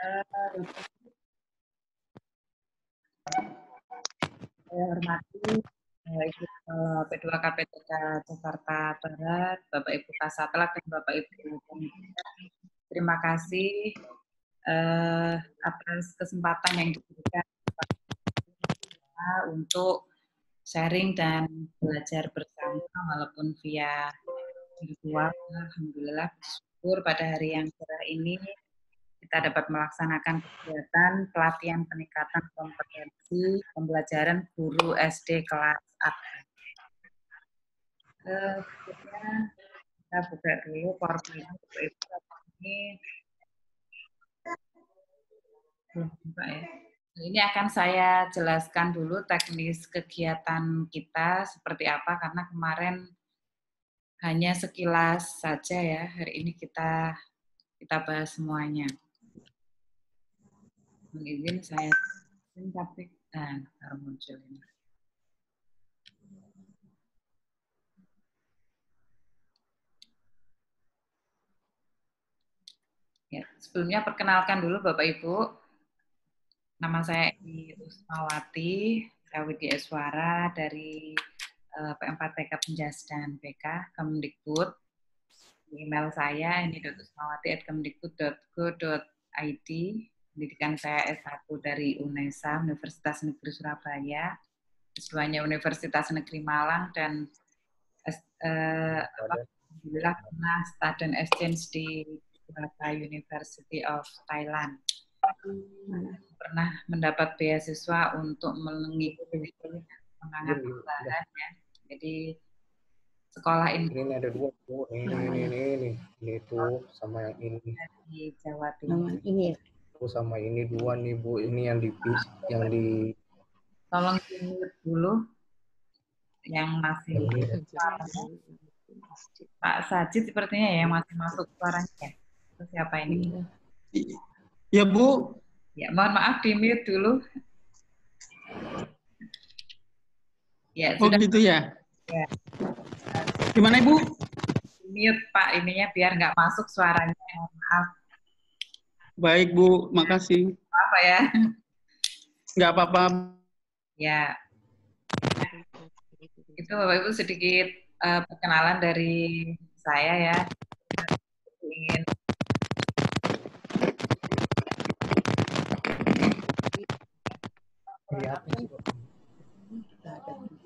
Saya hormati Ibu P2KPTK Jakarta Barat, Bapak Ibu Kasatlan dan Bapak Ibu Panitia. Terima kasih atas kesempatan yang diberikan untuk sharing dan belajar bersama walaupun via virtual. Alhamdulillah bersyukur pada hari yang cerah ini kita dapat melaksanakan kegiatan pelatihan peningkatan kompetensi pembelajaran guru SD kelas A. Selanjutnya kita buka dulu PowerPoint ini. Belum buka ya. Ini akan saya jelaskan dulu teknis kegiatan kita seperti apa, karena kemarin hanya sekilas saja ya. Hari ini kita bahas semuanya. Izin saya tapi baru muncul ini. Ya, sebelumnya perkenalkan dulu Bapak Ibu. Nama saya Eni Usmawati, saya Widya Eswara dari P4PK Penjas dan PK Kemdikbud. Email saya eni.usmawati@kemdikbud.go.id. Pendidikan saya S1 dari UNESA, Universitas Negeri Surabaya, S2-nya Universitas Negeri Malang, dan alhamdulillah pernah student exchange di Surabaya University of Thailand. Pernah mendapat beasiswa untuk mengikuti penanganan tambahan ya. Jadi sekolah ini ada dua, ini itu sama yang ini di Jawa Timur. Ini sama ini dua nih Bu, ini yang di Tolong di-mute dulu yang masih Pak Sajid sepertinya ya masih masuk suaranya ya. Terus siapa ini? Ya Bu. Ya, mohon maaf di-mute dulu. Ya, Oh sudah. gitu ya. Ya. Gimana Ibu? Mute Pak ininya biar nggak masuk suaranya. Maaf. Baik Bu, makasih. Apa ya? Nggak apa-apa. Ya. Itu Bapak Ibu sedikit perkenalan dari saya ya. Ingin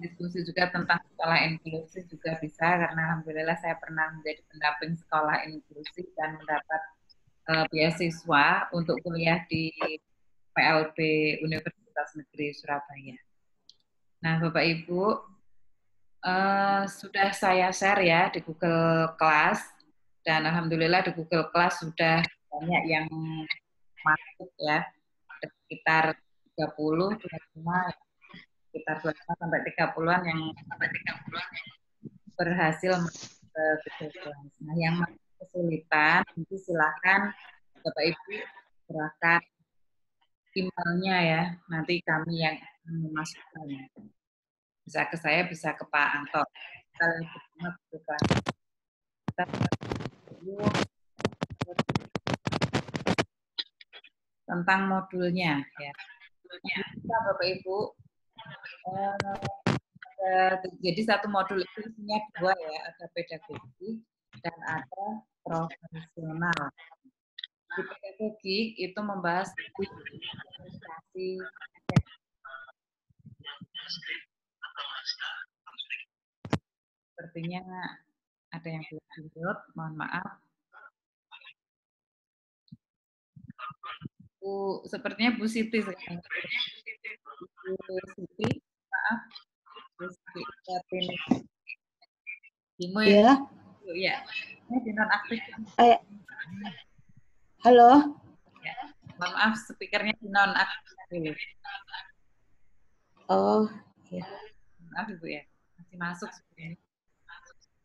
diskusi juga tentang sekolah inklusif juga bisa, karena alhamdulillah saya pernah menjadi pendamping sekolah inklusif dan mendapat beasiswa untuk kuliah di PLB Universitas Negeri Surabaya. Nah, Bapak Ibu, sudah saya share ya di Google Class, dan alhamdulillah di Google Class sudah banyak yang masuk ya, sekitar 30, sekitar 25 sampai 30-an yang berhasil masuk ke Google Class. Nah, yang masih kesulitan, nanti silakan Bapak Ibu serahkan emailnya ya, nanti kami yang memasukkannya. Bisa ke saya, bisa ke Pak Anto. Tentang modulnya ya. Kita Bapak Ibu, jadi satu modul itu isinya dua ya, ada pedagogik dan ada profesional. Di pedagogik itu membahas komunikasi. Sepertinya ada yang belum di-mute, mohon maaf. Sepertinya Bu Siti sekarang. Bu Siti, maaf. Bu Siti, Ya. Ya. Ini dinonaktif. Halo. Ya. Mohon maaf, speakernya dinonaktif dulu. Oh, ya. Maaf Ibu ya, masih masuk sebenarnya.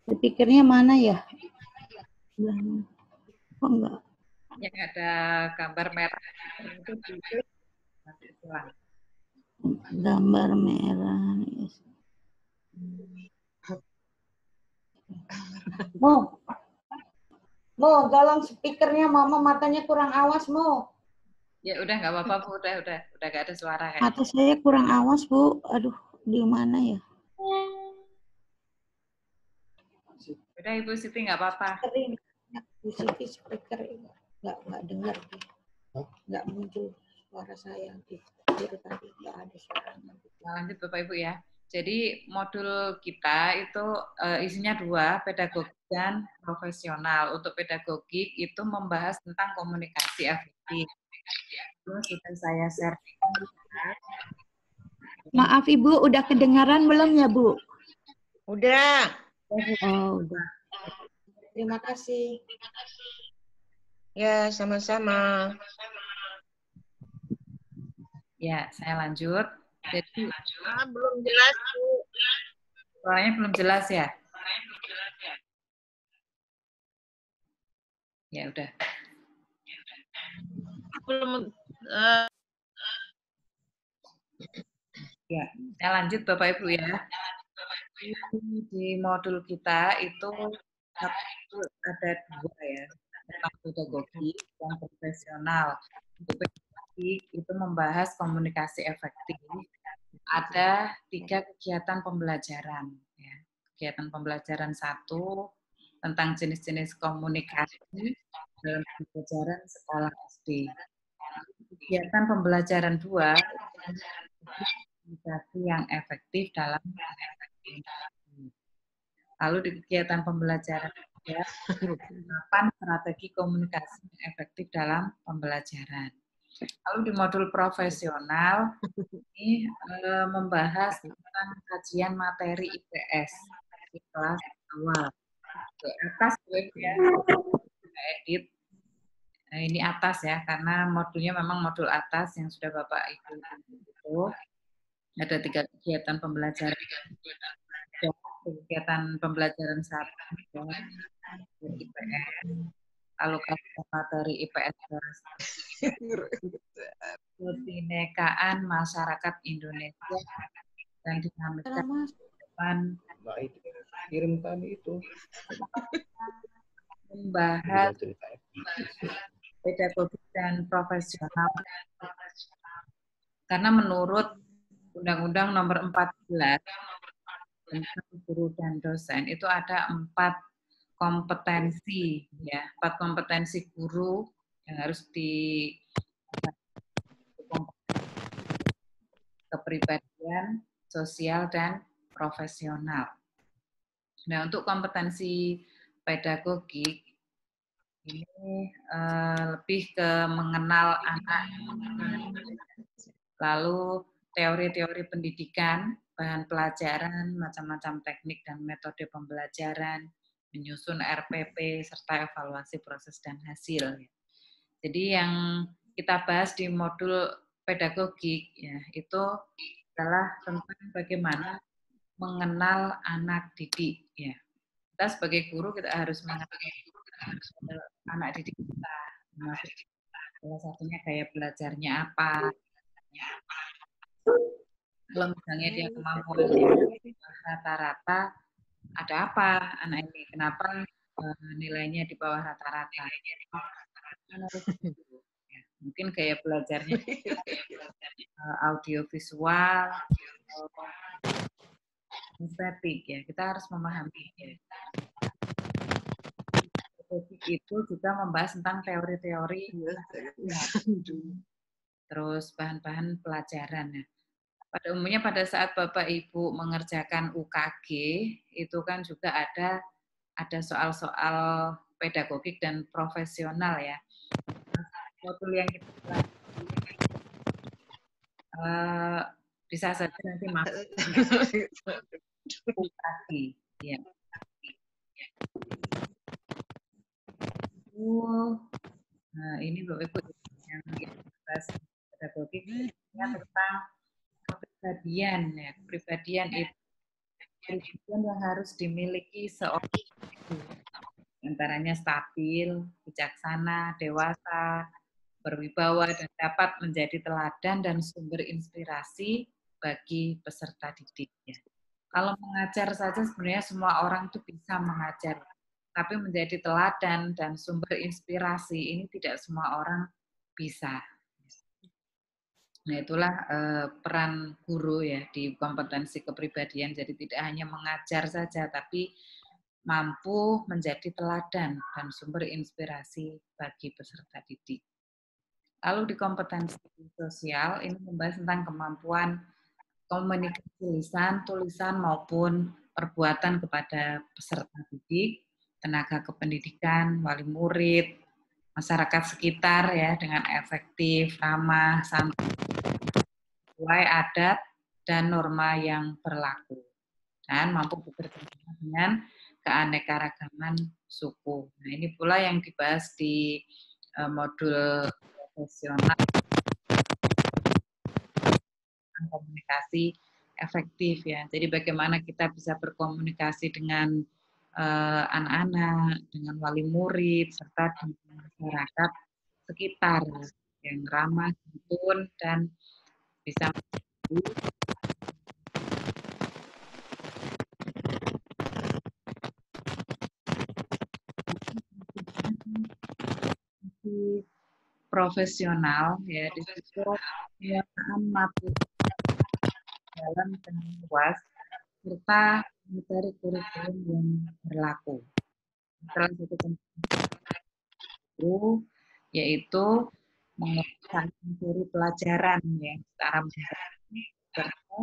Speakernya mana ya? Oh enggak. Yang ada gambar merah itu masih hilang. Gambar merah. Mo, tolong speakernya, Mama matanya kurang awas, Mo. Ya udah nggak apa-apa Bu, udah nggak ada suara kan. Mata saya kurang awas, Bu. Aduh, di mana ya? Udah Ibu Siti nggak apa-apa. Sering. Di sini speaker nggak dengar. Hah? Nggak muncul suara saya. Dari tadi nggak ada suaranya. Nah, lanjut Bapak Ibu ya. Jadi modul kita itu isinya 2, pedagogik dan profesional. Untuk pedagogik itu membahas tentang komunikasi efektif. Terus sudah saya share. Maaf Ibu, udah kedengaran belum ya Bu? Udah. Oh, udah. Terima kasih. Ya, sama-sama. Ya, saya lanjut. Jadi Belum jelas, Bu. suaranya belum jelas ya? Ya udah. Belum Ya, saya lanjut Bapak Ibu ya. Di modul kita itu ada 2 ya, tentang pedagogik dan profesional. Untuk pedagogik itu membahas komunikasi efektif. Ada 3 kegiatan pembelajaran. Ya. Kegiatan pembelajaran 1 tentang jenis-jenis komunikasi dalam pembelajaran sekolah SD. Kegiatan pembelajaran 2 komunikasi yang efektif dalam lalu di kegiatan pembelajaran 8 strategi komunikasi yang efektif dalam pembelajaran. Lalu di modul profesional ini membahas tentang kajian materi IPS di kelas awal. Ke atas ya, edit. Nah, ini atas ya, karena modulnya memang modul atas yang sudah Bapak Ibu itu. Ada 3 kegiatan pembelajaran. Kegiatan pembelajaran 1 IPS. Lalu kajian materi IPS kebinekaan masyarakat Indonesia dan dinamika depan Mbak itu kirim tadi itu. membahas pedagogik dan profesional. Karena menurut Undang-Undang Nomor 14 tentang guru dan dosen itu ada 4 kompetensi ya, 4 kompetensi guru yang harus kepribadian, sosial dan profesional. Nah, untuk kompetensi pedagogik ini lebih ke mengenal anak, lalu teori-teori pendidikan, bahan pelajaran, macam-macam teknik dan metode pembelajaran, menyusun RPP, serta evaluasi proses dan hasil. Jadi yang kita bahas di modul pedagogik ya, itu adalah tentang bagaimana mengenal anak didik ya. Kita sebagai guru kita harus mengenal anak didik kita. Salah satunya gaya belajarnya apa. Kalau misalnya dia kemampuannya rata-rata, ada apa anak ini? Kenapa nilainya di bawah rata-rata? Mungkin gaya belajarnya audiovisual, estetik ya. Kita harus memahami ya. Itu juga membahas tentang teori-teori, terus bahan-bahan pelajaran ya. Pada umumnya pada saat Bapak Ibu mengerjakan UKG itu kan juga ada soal-soal pedagogik dan profesional ya. Modul yang kita bisa saja nanti masuk UKG ya. Nah, ini Bapak Ibu yang bahas pedagogik tentang kepribadian ya. Kepribadian itu yang harus dimiliki seorang, antaranya stabil, bijaksana, dewasa, berwibawa, dan dapat menjadi teladan dan sumber inspirasi bagi peserta didik. Kalau mengajar saja sebenarnya semua orang itu bisa mengajar, tapi menjadi teladan dan sumber inspirasi ini tidak semua orang bisa. Nah, itulah peran guru ya di kompetensi kepribadian. Jadi tidak hanya mengajar saja, tapi mampu menjadi teladan dan sumber inspirasi bagi peserta didik. Lalu di kompetensi sosial ini membahas tentang kemampuan komunikasi lisan, tulisan maupun perbuatan kepada peserta didik, tenaga kependidikan, wali murid, masyarakat sekitar ya dengan efektif, ramah, santai, sesuai adat dan norma yang berlaku dan mampu bekerja dengan keanekaragaman suku. Nah, ini pula yang dibahas di modul profesional komunikasi efektif ya. Jadi bagaimana kita bisa berkomunikasi dengan anak-anak, dengan wali murid, serta dengan masyarakat sekitar yang ramah, santun, dan bisa profesional ya di situ penguasaan materi dalam dengan luas serta materi kurikulum yang berlaku. Salah satu itu yaitu menguasai materi pelajaran ya secara serta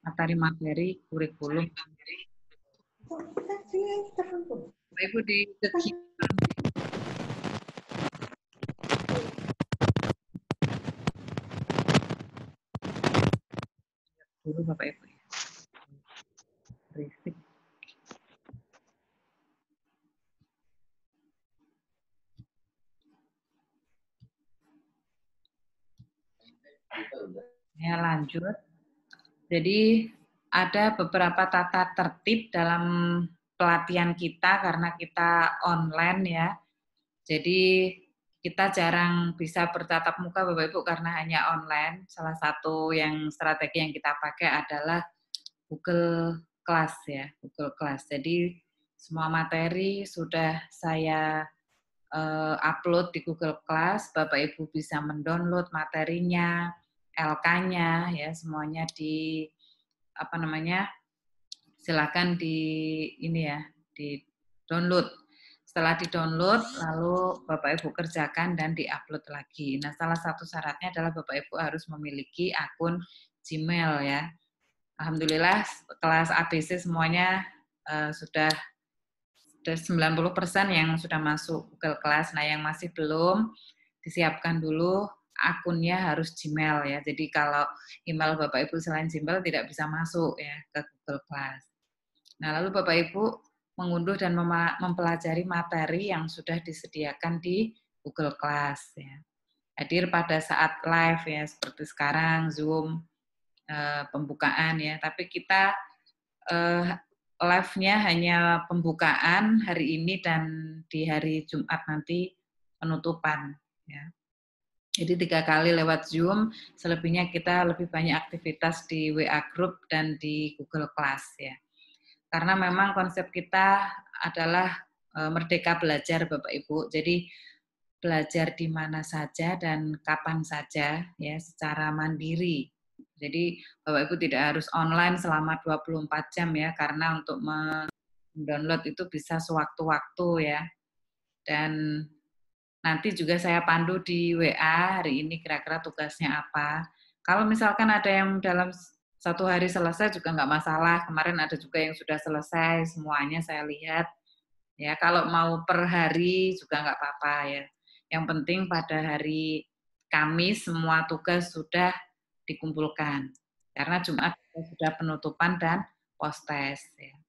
materi-materi kurikulum. Ibu di dulu Bapak Ibu. Berisik. Ya lanjut. Jadi ada beberapa tata tertib dalam pelatihan kita karena kita online ya. Jadi kita jarang bisa bertatap muka Bapak Ibu karena hanya online. Salah satu yang strategi yang kita pakai adalah Google Class ya, Google Class. Jadi semua materi sudah saya upload di Google Class. Bapak Ibu bisa mendownload materinya, LK-nya ya, semuanya di apa namanya? Silakan di ini ya, di download. Setelah di-download, lalu Bapak Ibu kerjakan dan di-upload lagi. Nah, salah satu syaratnya adalah Bapak Ibu harus memiliki akun Gmail ya. Alhamdulillah kelas ABC semuanya sudah 90% yang sudah masuk Google Class. Nah, yang masih belum disiapkan dulu akunnya harus Gmail ya. Jadi kalau email Bapak Ibu selain Gmail tidak bisa masuk ya ke Google Class. Nah, lalu Bapak Ibu mengunduh dan mempelajari materi yang sudah disediakan di Google Class ya. Hadir pada saat live ya seperti sekarang Zoom pembukaan ya, tapi kita live-nya hanya pembukaan hari ini dan di hari Jumat nanti penutupan ya. Jadi 3 kali lewat Zoom, selebihnya kita lebih banyak aktivitas di WA Group dan di Google Class ya. Karena memang konsep kita adalah merdeka belajar Bapak Ibu. Jadi belajar di mana saja dan kapan saja ya secara mandiri. Jadi Bapak Ibu tidak harus online selama 24 jam ya karena untuk mendownload itu bisa sewaktu-waktu ya. Dan nanti juga saya pandu di WA hari ini kira-kira tugasnya apa. Kalau misalkan ada yang dalam 1 hari selesai juga nggak masalah. Kemarin ada juga yang sudah selesai semuanya saya lihat. Ya kalau mau per hari juga nggak apa-apa ya. Yang penting pada hari Kamis semua tugas sudah dikumpulkan. Karena Jumat sudah penutupan dan post-test. Ya.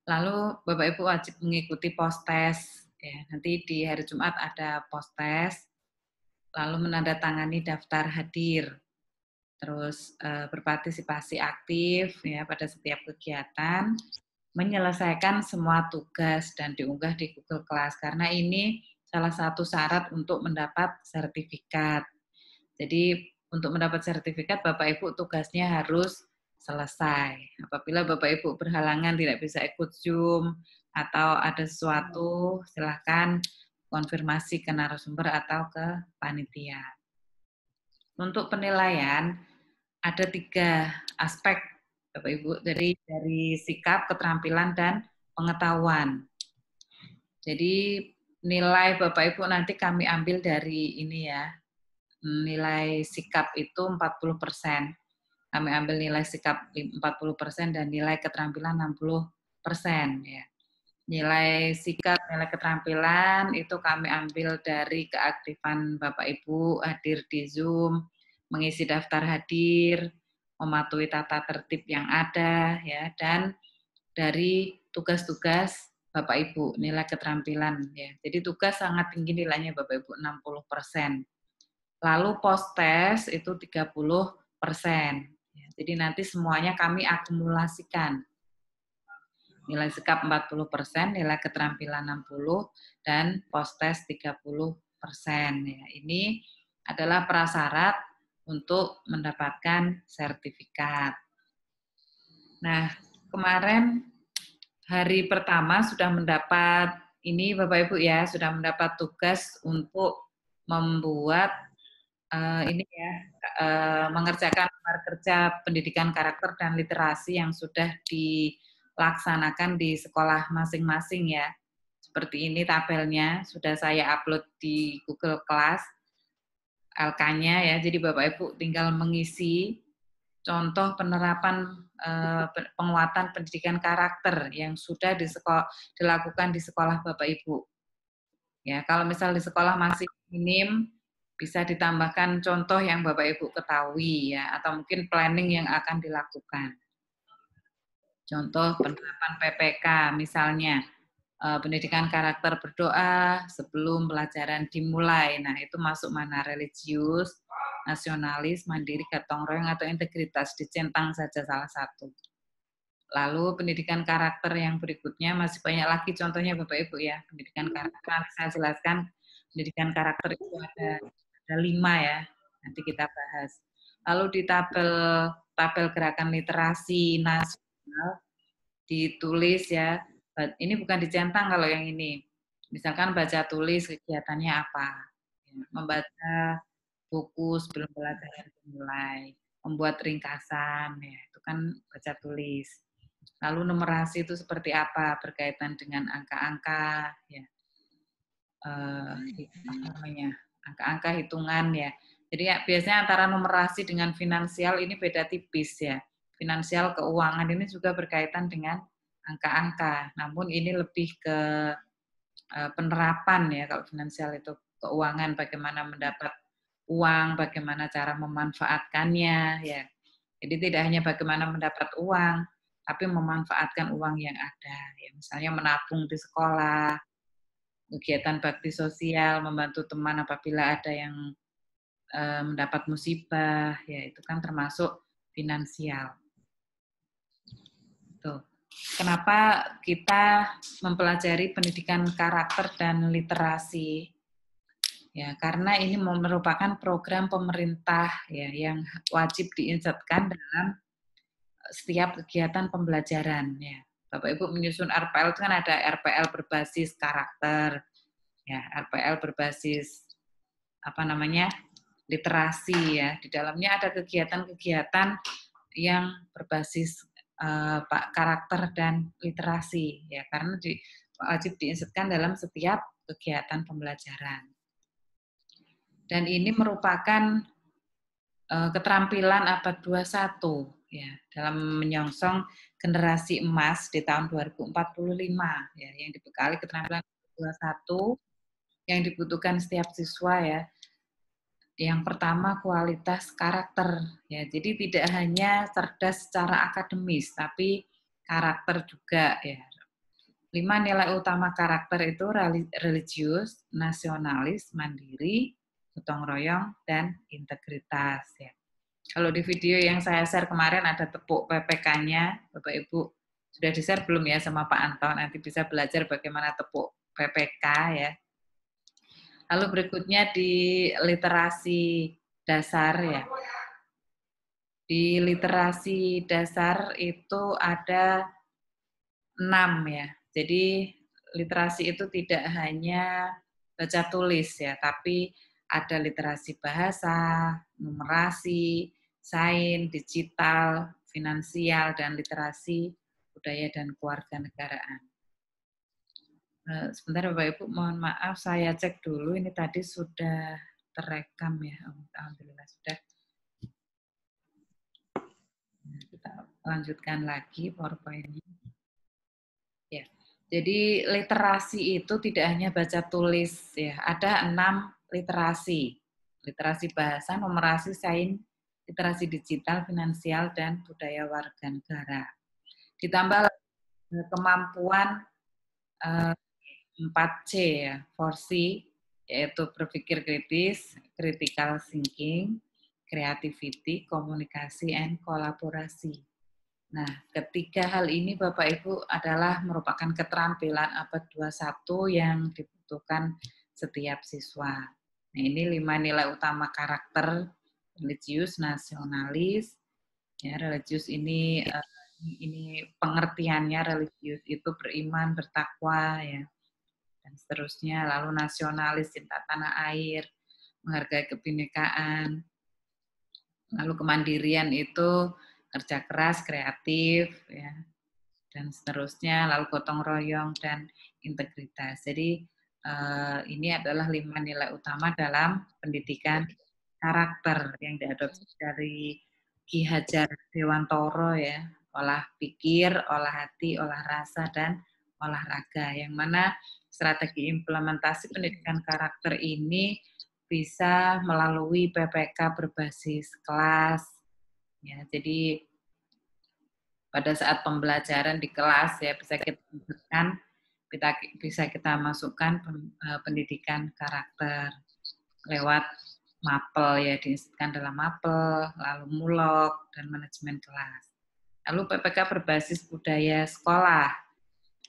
Lalu Bapak Ibu wajib mengikuti post-test. Ya, nanti di hari Jumat ada post-test. Lalu menandatangani daftar hadir. Terus berpartisipasi aktif ya pada setiap kegiatan, menyelesaikan semua tugas dan diunggah di Google Class karena ini salah satu syarat untuk mendapat sertifikat. Jadi untuk mendapat sertifikat Bapak Ibu tugasnya harus selesai. Apabila Bapak Ibu berhalangan tidak bisa ikut Zoom atau ada sesuatu, silakan konfirmasi ke narasumber atau ke panitia. untuk penilaian ada 3 aspek, Bapak Ibu, dari sikap, keterampilan, dan pengetahuan. Jadi nilai Bapak Ibu nanti kami ambil dari ini ya, nilai sikap itu 40%. Kami ambil nilai sikap 40% dan nilai keterampilan 60% ya. Nilai sikap, nilai keterampilan itu kami ambil dari keaktifan Bapak Ibu hadir di Zoom, mengisi daftar hadir, mematuhi tata tertib yang ada ya, dan dari tugas-tugas Bapak Ibu, nilai keterampilan ya. Jadi tugas sangat tinggi nilainya Bapak Ibu 60%. Lalu post test itu 30%. Jadi nanti semuanya kami akumulasikan. Nilai sikap 40%, nilai keterampilan 60%, dan post test 30%. Ya, ini adalah prasyarat untuk mendapatkan sertifikat. Nah, kemarin hari pertama sudah mendapat ini Bapak Ibu ya, sudah mendapat tugas untuk membuat mengerjakan lembar kerja pendidikan karakter dan literasi yang sudah dilaksanakan di sekolah masing-masing ya. Seperti ini tabelnya, sudah saya upload di Google Class, LK-nya ya. Jadi Bapak Ibu tinggal mengisi contoh penerapan penguatan pendidikan karakter yang sudah dilakukan di sekolah Bapak Ibu. Ya, kalau misal di sekolah masih minim, bisa ditambahkan contoh yang Bapak Ibu ketahui ya, atau mungkin planning yang akan dilakukan. Contoh penerapan PPK misalnya, pendidikan karakter berdoa sebelum pelajaran dimulai. Nah, itu masuk mana? Religius, nasionalis, mandiri, gotong royong, atau integritas, dicentang saja salah satu. Lalu pendidikan karakter yang berikutnya masih banyak lagi contohnya Bapak Ibu ya. Pendidikan karakter, saya jelaskan pendidikan karakter itu ada 5 ya, nanti kita bahas. Lalu di tabel gerakan literasi nasional ditulis ya, ini bukan dicentang kalau yang ini. Misalkan baca tulis kegiatannya apa, membaca buku sebelum pelajaran dimulai, membuat ringkasan, ya itu kan baca tulis. Lalu numerasi itu seperti apa, berkaitan dengan angka-angka, ya, angka-angka hitungan ya. Jadi ya, biasanya antara numerasi dengan finansial ini beda tipis ya. Finansial keuangan ini juga berkaitan dengan angka-angka, namun ini lebih ke penerapan ya. Kalau finansial itu keuangan, bagaimana mendapat uang, bagaimana cara memanfaatkannya ya. Jadi tidak hanya bagaimana mendapat uang, tapi memanfaatkan uang yang ada. Ya, misalnya menabung di sekolah, kegiatan bakti sosial, membantu teman apabila ada yang mendapat musibah, ya itu kan termasuk finansial. Tuh. Kenapa kita mempelajari pendidikan karakter dan literasi? Ya, karena ini merupakan program pemerintah ya yang wajib diinsertkan dalam setiap kegiatan pembelajaran ya. Bapak Ibu menyusun RPL itu kan ada RPL berbasis karakter, ya RPL berbasis literasi ya. Di dalamnya ada kegiatan-kegiatan yang berbasis karakter dan literasi ya, karena wajib diinsertkan dalam setiap kegiatan pembelajaran. Dan ini merupakan keterampilan abad 21 ya, dalam menyongsong generasi emas di tahun 2045 ya, yang dibekali keterampilan 21 yang dibutuhkan setiap siswa ya. Yang pertama kualitas karakter ya. Jadi tidak hanya cerdas secara akademis tapi karakter juga ya. 5 nilai utama karakter itu religius, nasionalis, mandiri, gotong royong, dan integritas ya. Kalau di video yang saya share kemarin ada tepuk PPK-nya, Bapak Ibu sudah di-share belum ya sama Pak Anto? Nanti bisa belajar bagaimana tepuk PPK ya. Lalu berikutnya di literasi dasar ya. Di literasi dasar itu ada 6 ya. Jadi literasi itu tidak hanya baca tulis ya, tapi ada literasi bahasa, numerasi, sains, digital, finansial, dan literasi budaya dan kewarganegaraan. Sebentar Bapak Ibu, mohon maaf saya cek dulu, ini tadi sudah terekam ya, alhamdulillah sudah. Kita lanjutkan lagi PowerPoint-nya. Ya. Jadi literasi itu tidak hanya baca tulis ya, ada 6 literasi. Literasi bahasa, numerasi, sains, literasi digital, finansial, dan budaya warganegara. Ditambah kemampuan 4C ya, 4C, yaitu berpikir kritis, critical thinking, creativity, komunikasi, and kolaborasi. Nah, ketiga hal ini Bapak Ibu adalah merupakan keterampilan abad 21 yang dibutuhkan setiap siswa. Nah, ini 5 nilai utama karakter: religius, nasionalis. Ya, religius ini pengertiannya religius itu beriman, bertakwa ya. Dan seterusnya. Lalu nasionalis, cinta tanah air, menghargai kebinekaan. Lalu kemandirian itu kerja keras, kreatif, ya, dan seterusnya. Lalu gotong royong dan integritas. Jadi ini adalah 5 nilai utama dalam pendidikan karakter yang diadopsi dari Ki Hajar Dewantoro ya, olah pikir, olah hati, olah rasa, dan olahraga. Yang mana strategi implementasi pendidikan karakter ini bisa melalui PPK berbasis kelas. Ya, jadi pada saat pembelajaran di kelas ya bisa kita masukkan pendidikan karakter lewat mapel ya, diinstitusikan dalam mapel, lalu mulok dan manajemen kelas. Lalu PPK berbasis budaya sekolah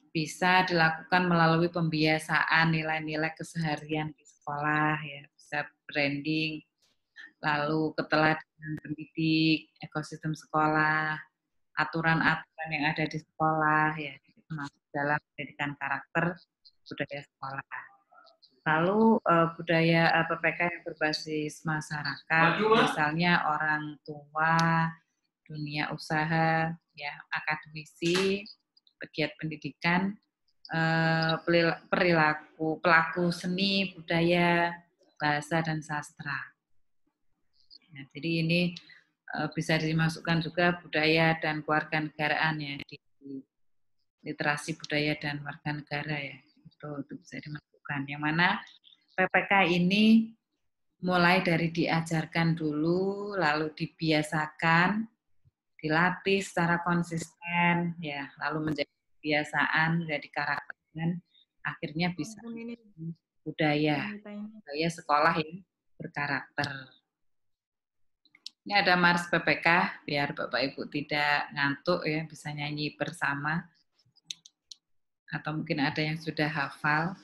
bisa dilakukan melalui pembiasaan nilai-nilai keseharian di sekolah ya, bisa branding, lalu keteladanan pendidik, ekosistem sekolah, aturan-aturan yang ada di sekolah ya, itu masuk dalam pendidikan karakter budaya sekolah. Lalu budaya PPK yang berbasis masyarakat, misalnya orang tua, dunia usaha, ya, akademisi, pegiat pendidikan, pelaku seni, budaya, bahasa, dan sastra. Ya, jadi ini bisa dimasukkan juga budaya dan kewarganegaraan ya, di literasi budaya dan warganegara ya, itu bisa dimasukkan. Yang mana PPK ini mulai dari diajarkan dulu, lalu dibiasakan, dilatih secara konsisten, ya, lalu menjadi kebiasaan, menjadi karakter, dan akhirnya bisa budaya sekolah yang berkarakter. Ini ada Mars PPK, biar Bapak Ibu tidak ngantuk ya, bisa nyanyi bersama. Atau mungkin ada yang sudah hafal.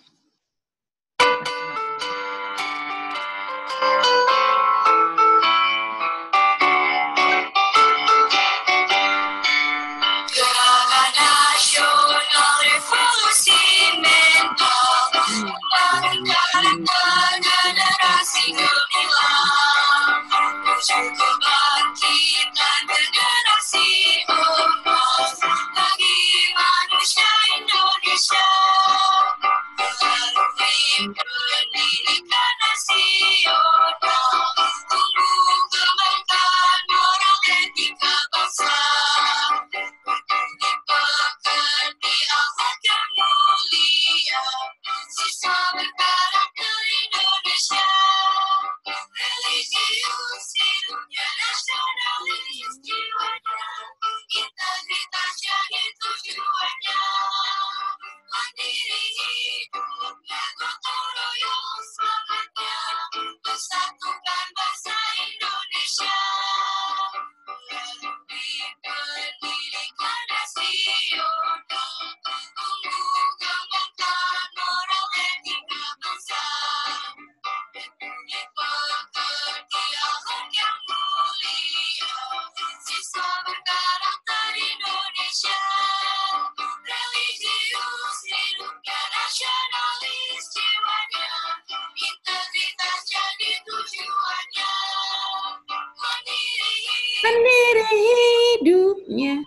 semangatnya,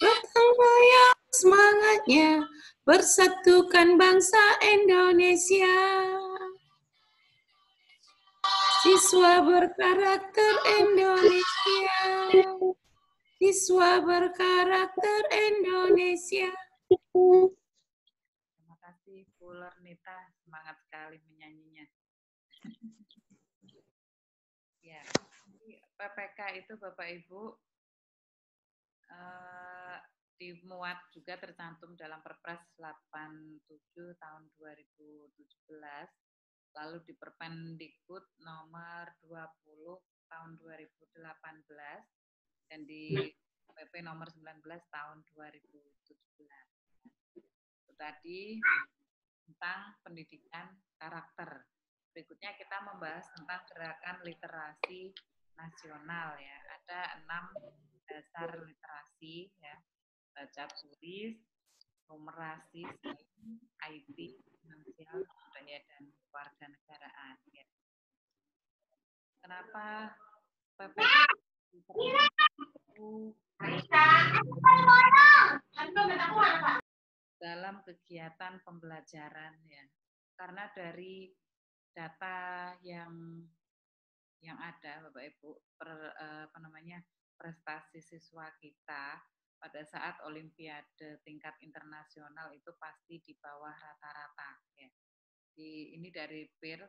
gotong royong semangatnya, bersatukan bangsa Indonesia. Siswa berkarakter Indonesia, siswa berkarakter Indonesia. Terima kasih Bu Lernita, semangat sekali menyanyinya. Ya, PPK itu Bapak Ibu dimuat juga tercantum dalam Perpres 87 tahun 2017, lalu di Permendikbud nomor 20 tahun 2018, dan di PP nomor 19 tahun 2017. Itu tadi tentang pendidikan karakter. Berikutnya kita membahas tentang gerakan literasi nasional ya. Ada 6 dasar literasi ya. Baca tulis, numerasi, IT, finansial, budaya dan kewarganegaraan ya. Kenapa PPK itu dalam kegiatan pembelajaran ya? Karena dari data yang ada Bapak Ibu prestasi siswa kita pada saat olimpiade tingkat internasional itu pasti di bawah rata-rata ya. Ini dari PIR,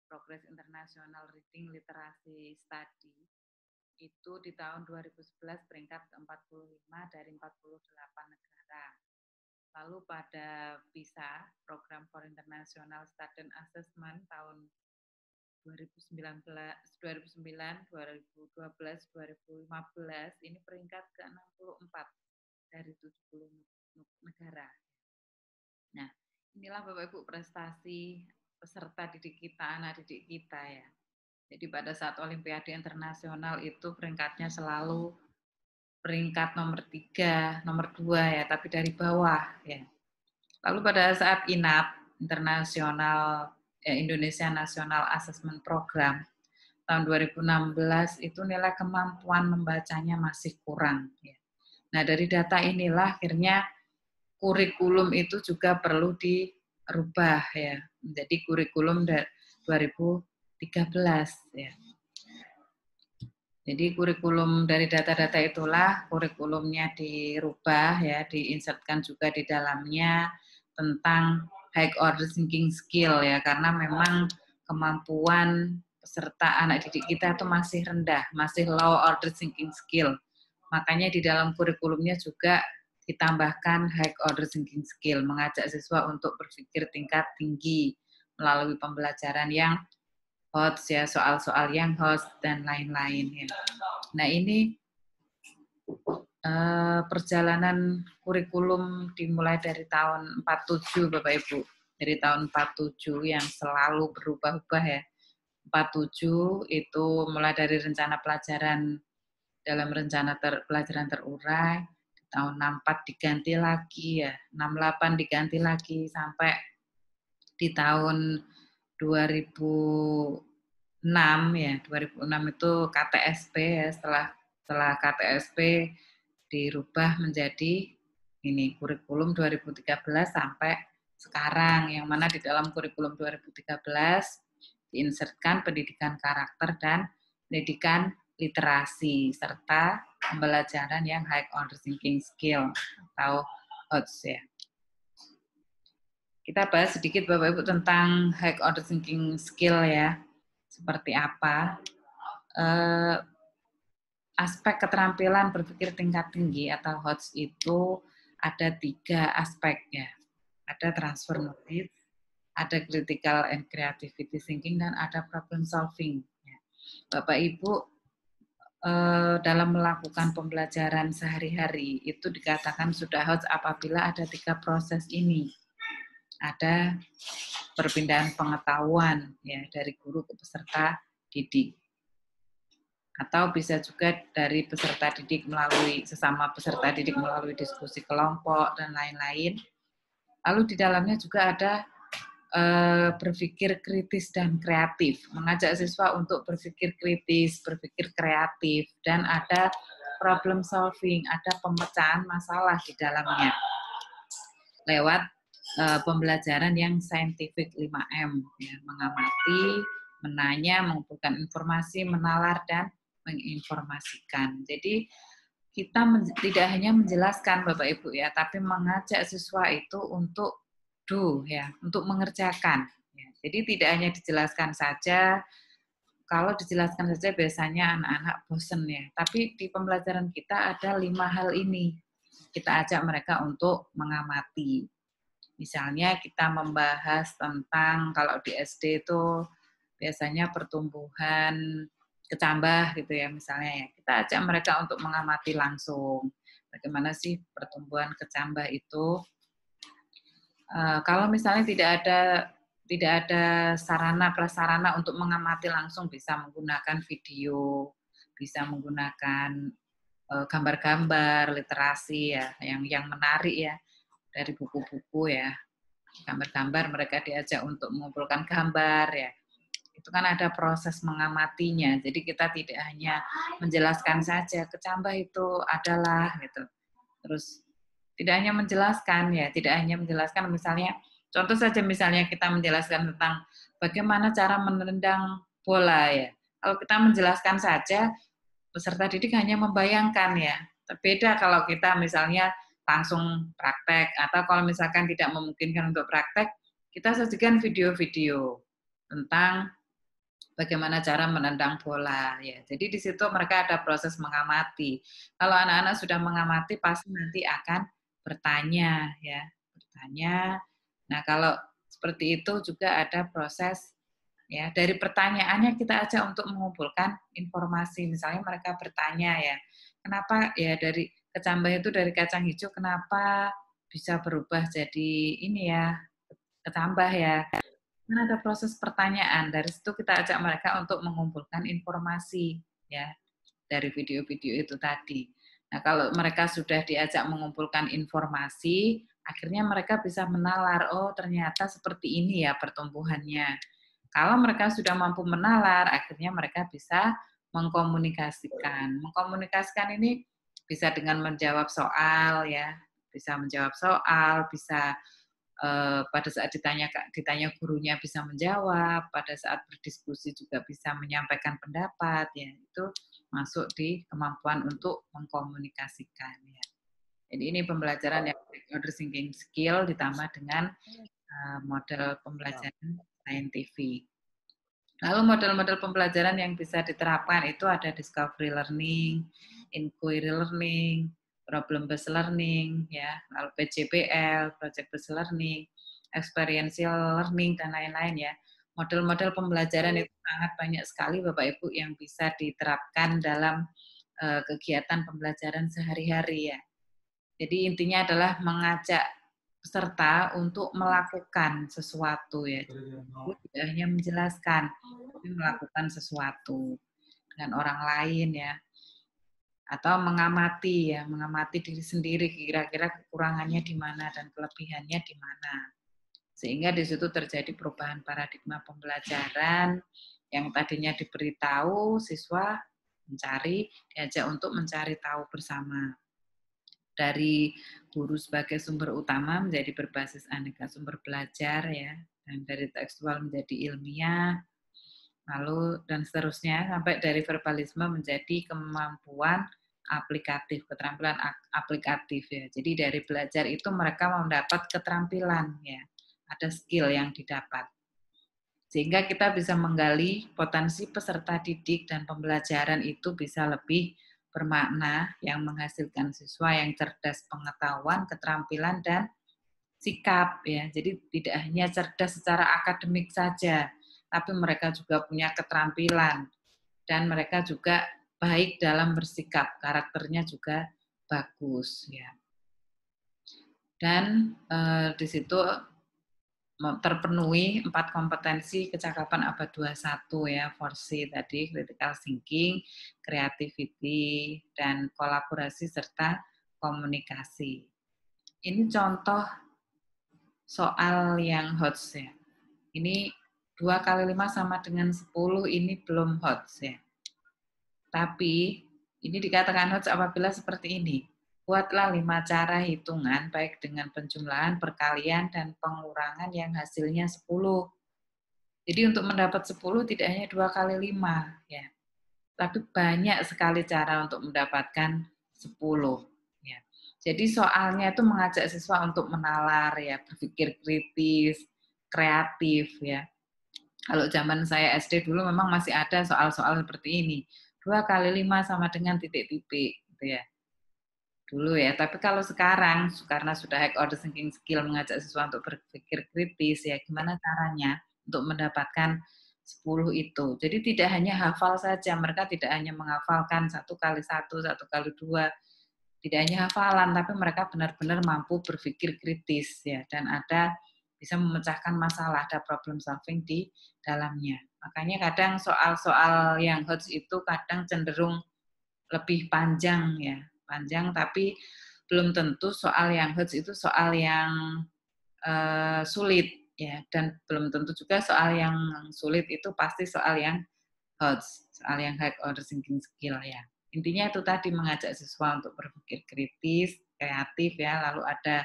Progress International Reading Literacy Study, itu di tahun 2011 peringkat ke-45 dari 48 negara. Lalu pada PISA, Program for International Student Assessment tahun 2009, 2012, 2015, ini peringkat ke-64 dari 70 negara. Nah, inilah Bapak Ibu prestasi peserta didik kita, anak didik kita ya. Jadi pada saat Olimpiade Internasional itu peringkatnya selalu peringkat nomor 3, nomor 2 ya, tapi dari bawah ya. Lalu pada saat INAP, Indonesia National Assessment Program, tahun 2016 itu nilai kemampuan membacanya masih kurang ya. Nah, dari data inilah akhirnya kurikulum itu juga perlu dirubah ya, menjadi kurikulum 2013 ya. Jadi kurikulum dari data-data itulah kurikulumnya dirubah ya, diinsertkan juga di dalamnya tentang high order thinking skill ya, karena memang kemampuan peserta anak didik kita itu masih rendah, masih low order thinking skill. Makanya di dalam kurikulumnya juga ditambahkan high order thinking skill, mengajak siswa untuk berpikir tingkat tinggi melalui pembelajaran yang HOTS ya, soal-soal yang HOTS dan lain-lain ya. Nah, ini perjalanan kurikulum dimulai dari tahun 47 Bapak Ibu. Dari tahun 47 yang selalu berubah-ubah ya. 47 itu mulai dari rencana pelajaran dalam rencana pelajaran terurai, tahun 64 diganti lagi ya, 68 diganti lagi sampai di tahun 2006 ya, 2006 itu KTSP ya, setelah KTSP dirubah menjadi ini kurikulum 2013 sampai sekarang, yang mana di dalam kurikulum 2013 diinsertkan pendidikan karakter dan pendidikan literasi serta pembelajaran yang high order thinking skill atau HOTS ya. Kita bahas sedikit Bapak Ibu tentang high order thinking skill ya. Seperti apa? Aspek keterampilan berpikir tingkat tinggi atau HOTS itu ada 3 aspek ya. Ada transfer knowledge, ada critical and creativity thinking, dan ada problem solving. Bapak Ibu dalam melakukan pembelajaran sehari-hari itu dikatakan sudah HOTS apabila ada 3 proses ini. Ada perpindahan pengetahuan ya dari guru ke peserta didik, atau bisa juga dari peserta didik melalui sesama peserta didik melalui diskusi kelompok dan lain-lain. Lalu di dalamnya juga ada berpikir kritis dan kreatif, mengajak siswa untuk berpikir kritis, berpikir kreatif, dan ada problem solving, ada pemecahan masalah di dalamnya lewat pembelajaran yang scientific 5M, ya, mengamati, menanya, mengumpulkan informasi, menalar, dan menginformasikan. Jadi kita tidak hanya menjelaskan Bapak Ibu ya, tapi mengajak siswa itu untuk do ya, untuk mengerjakan. Ya. Jadi tidak hanya dijelaskan saja. Kalau dijelaskan saja biasanya anak-anak bosen ya. Tapi di pembelajaran kita ada 5 hal ini. Kita ajak mereka untuk mengamati. Misalnya kita membahas tentang kalau di SD itu biasanya pertumbuhan kecambah gitu ya misalnya ya. Kita ajak mereka untuk mengamati langsung. Bagaimana sih pertumbuhan kecambah itu? Kalau misalnya tidak ada sarana prasarana untuk mengamati langsung, bisa menggunakan video, bisa menggunakan gambar-gambar, literasi ya, yang menarik ya dari buku-buku ya. Gambar-gambar mereka diajak untuk mengumpulkan gambar ya. Itu kan ada proses mengamatinya. Jadi kita tidak hanya menjelaskan saja kecambah itu adalah gitu. Terus tidak hanya menjelaskan ya, tidak hanya menjelaskan misalnya contoh saja misalnya kita menjelaskan tentang bagaimana cara menendang bola ya. Kalau kita menjelaskan saja peserta didik hanya membayangkan ya. Beda kalau kita misalnya langsung praktek atau kalau misalkan tidak memungkinkan untuk praktek, kita sajikan video-video tentang bagaimana cara menendang bola ya. Jadi di situ mereka ada proses mengamati. Kalau anak-anak sudah mengamati pasti nanti akan bertanya ya, bertanya. Nah, kalau seperti itu juga ada proses ya, dari pertanyaannya kita ajak untuk mengumpulkan informasi. Misalnya mereka bertanya ya, kenapa ya dari kecambah itu dari kacang hijau kenapa bisa berubah jadi ini ya, kecambah ya. Kan ada proses pertanyaan. Dari situ kita ajak mereka untuk mengumpulkan informasi ya dari video-video itu tadi. Nah, kalau mereka sudah diajak mengumpulkan informasi, akhirnya mereka bisa menalar, oh ternyata seperti ini ya pertumbuhannya. Kalau mereka sudah mampu menalar, akhirnya mereka bisa mengkomunikasikan. Mengkomunikasikan ini bisa dengan menjawab soal ya, bisa menjawab soal, bisa pada saat ditanya gurunya bisa menjawab, pada saat berdiskusi juga bisa menyampaikan pendapat, ya itu masuk di kemampuan untuk mengkomunikasikan. Ya. Jadi ini pembelajaran yang order thinking skill ditambah dengan model pembelajaran saintifik. Lalu model-model pembelajaran yang bisa diterapkan itu ada discovery learning, inquiry learning, problem-based learning, ya, lalu PJBL, project-based learning, experiential learning, dan lain-lain ya. Model-model pembelajaran itu sangat banyak sekali Bapak Ibu yang bisa diterapkan dalam kegiatan pembelajaran sehari-hari ya. Jadi intinya adalah mengajak peserta untuk melakukan sesuatu ya. Tidak hanya menjelaskan, tapi melakukan sesuatu dengan orang lain ya. Atau mengamati ya, mengamati diri sendiri kira-kira kekurangannya di mana dan kelebihannya di mana. Sehingga di situ terjadi perubahan paradigma pembelajaran yang tadinya diberitahu siswa diajak untuk mencari tahu bersama. Dari guru sebagai sumber utama menjadi berbasis aneka sumber belajar ya, dan dari tekstual menjadi ilmiah, lalu dan seterusnya sampai dari verbalisme menjadi kemampuan aplikatif, keterampilan aplikatif ya. Jadi dari belajar itu mereka mendapat keterampilan ya, ada skill yang didapat. Sehingga kita bisa menggali potensi peserta didik dan pembelajaran itu bisa lebih bermakna yang menghasilkan siswa yang cerdas pengetahuan, keterampilan, dan sikap ya. Jadi tidak hanya cerdas secara akademik saja, tapi mereka juga punya keterampilan dan mereka juga baik dalam bersikap, karakternya juga bagus ya. Dan di situ terpenuhi 4 kompetensi kecakapan abad 21 ya, 4C tadi, critical thinking, creativity, dan kolaborasi serta komunikasi. Ini contoh soal yang hot ya. Ini 2 kali 5 sama dengan 10, ini belum hot ya. Tapi Ini dikatakan HOTS apabila seperti ini. Buatlah 5 cara hitungan baik dengan penjumlahan, perkalian, dan pengurangan yang hasilnya 10. Jadi untuk mendapat 10 tidak hanya 2 kali 5, ya. Tapi banyak sekali cara untuk mendapatkan 10. Ya. Jadi soalnya itu mengajak siswa untuk menalar, ya, berpikir kritis, kreatif, ya. Kalau zaman saya SD dulu memang masih ada soal-soal seperti ini. 2 kali 5 sama dengan titik-titik, gitu ya. Dulu ya, tapi kalau sekarang karena sudah high order thinking skill mengajak siswa untuk berpikir kritis, ya gimana caranya untuk mendapatkan 10 itu. Jadi tidak hanya hafal saja, mereka tidak hanya menghafalkan 1 kali 1, 1 kali 2, tidak hanya hafalan, tapi mereka benar-benar mampu berpikir kritis, ya, dan ada bisa memecahkan masalah, ada problem solving di dalamnya. Makanya kadang soal-soal yang HOTS itu kadang cenderung lebih panjang, ya, panjang, tapi belum tentu soal yang HOTS itu soal yang sulit, ya, dan belum tentu juga soal yang sulit itu pasti soal yang HOTS, soal yang high order thinking skill, ya. Intinya itu tadi mengajak siswa untuk berpikir kritis, kreatif, ya, lalu ada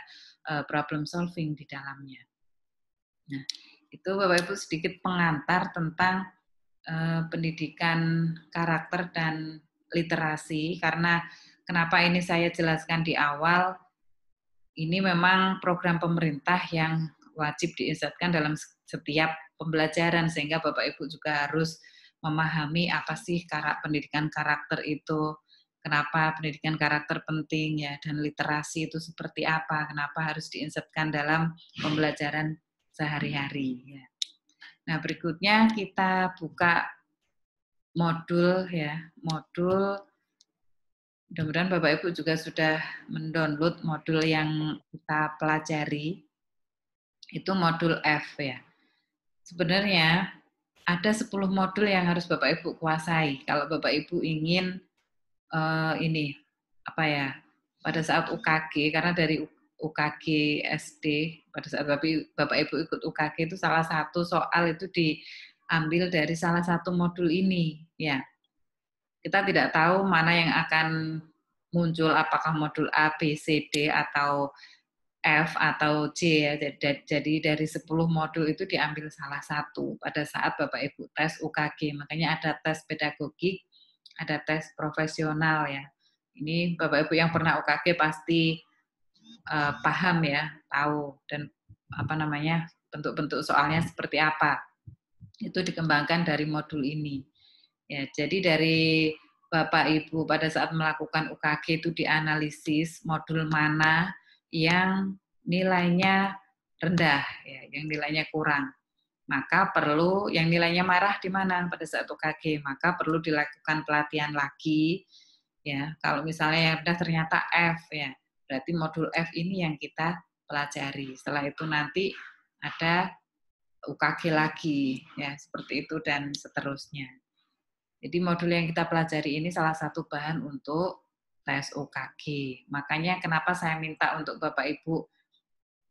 problem solving di dalamnya. Nah, itu Bapak Ibu sedikit pengantar tentang pendidikan karakter dan literasi, karena kenapa ini saya jelaskan di awal, ini memang program pemerintah yang wajib diinsertkan dalam setiap pembelajaran, sehingga Bapak Ibu juga harus memahami apa sih pendidikan karakter itu, kenapa pendidikan karakter penting, ya, dan literasi itu seperti apa, kenapa harus diinsertkan dalam pembelajaran sehari-hari, ya. Nah, berikutnya kita buka modul, ya, modul. Mudah-mudahan Bapak Ibu juga sudah mendownload modul yang kita pelajari. Itu modul F, ya. Sebenarnya ada 10 modul yang harus Bapak Ibu kuasai kalau Bapak Ibu ingin ini apa ya, pada saat UKG, karena dari UKG SD pada saat Bapak Ibu ikut UKG itu salah satu soal itu diambil dari salah satu modul ini, ya. Kita tidak tahu mana yang akan muncul, apakah modul A, B, C, D atau F atau C, ya. Jadi dari 10 modul itu diambil salah satu pada saat Bapak Ibu tes UKG. Makanya ada tes pedagogik, ada tes profesional, ya. Ini Bapak Ibu yang pernah UKG pasti paham, ya, tahu, dan apa namanya, bentuk-bentuk soalnya seperti apa. Itu dikembangkan dari modul ini. Ya, jadi dari Bapak Ibu pada saat melakukan UKG itu dianalisis modul mana yang nilainya rendah, ya, yang nilainya kurang. Maka perlu yang nilainya marah di mana pada saat UKG, maka perlu dilakukan pelatihan lagi, ya. Kalau misalnya yang rendah ternyata F, ya, berarti modul F ini yang kita pelajari. Setelah itu nanti ada UKG lagi, ya, seperti itu dan seterusnya. Jadi modul yang kita pelajari ini salah satu bahan untuk tes UKG. Makanya kenapa saya minta untuk Bapak Ibu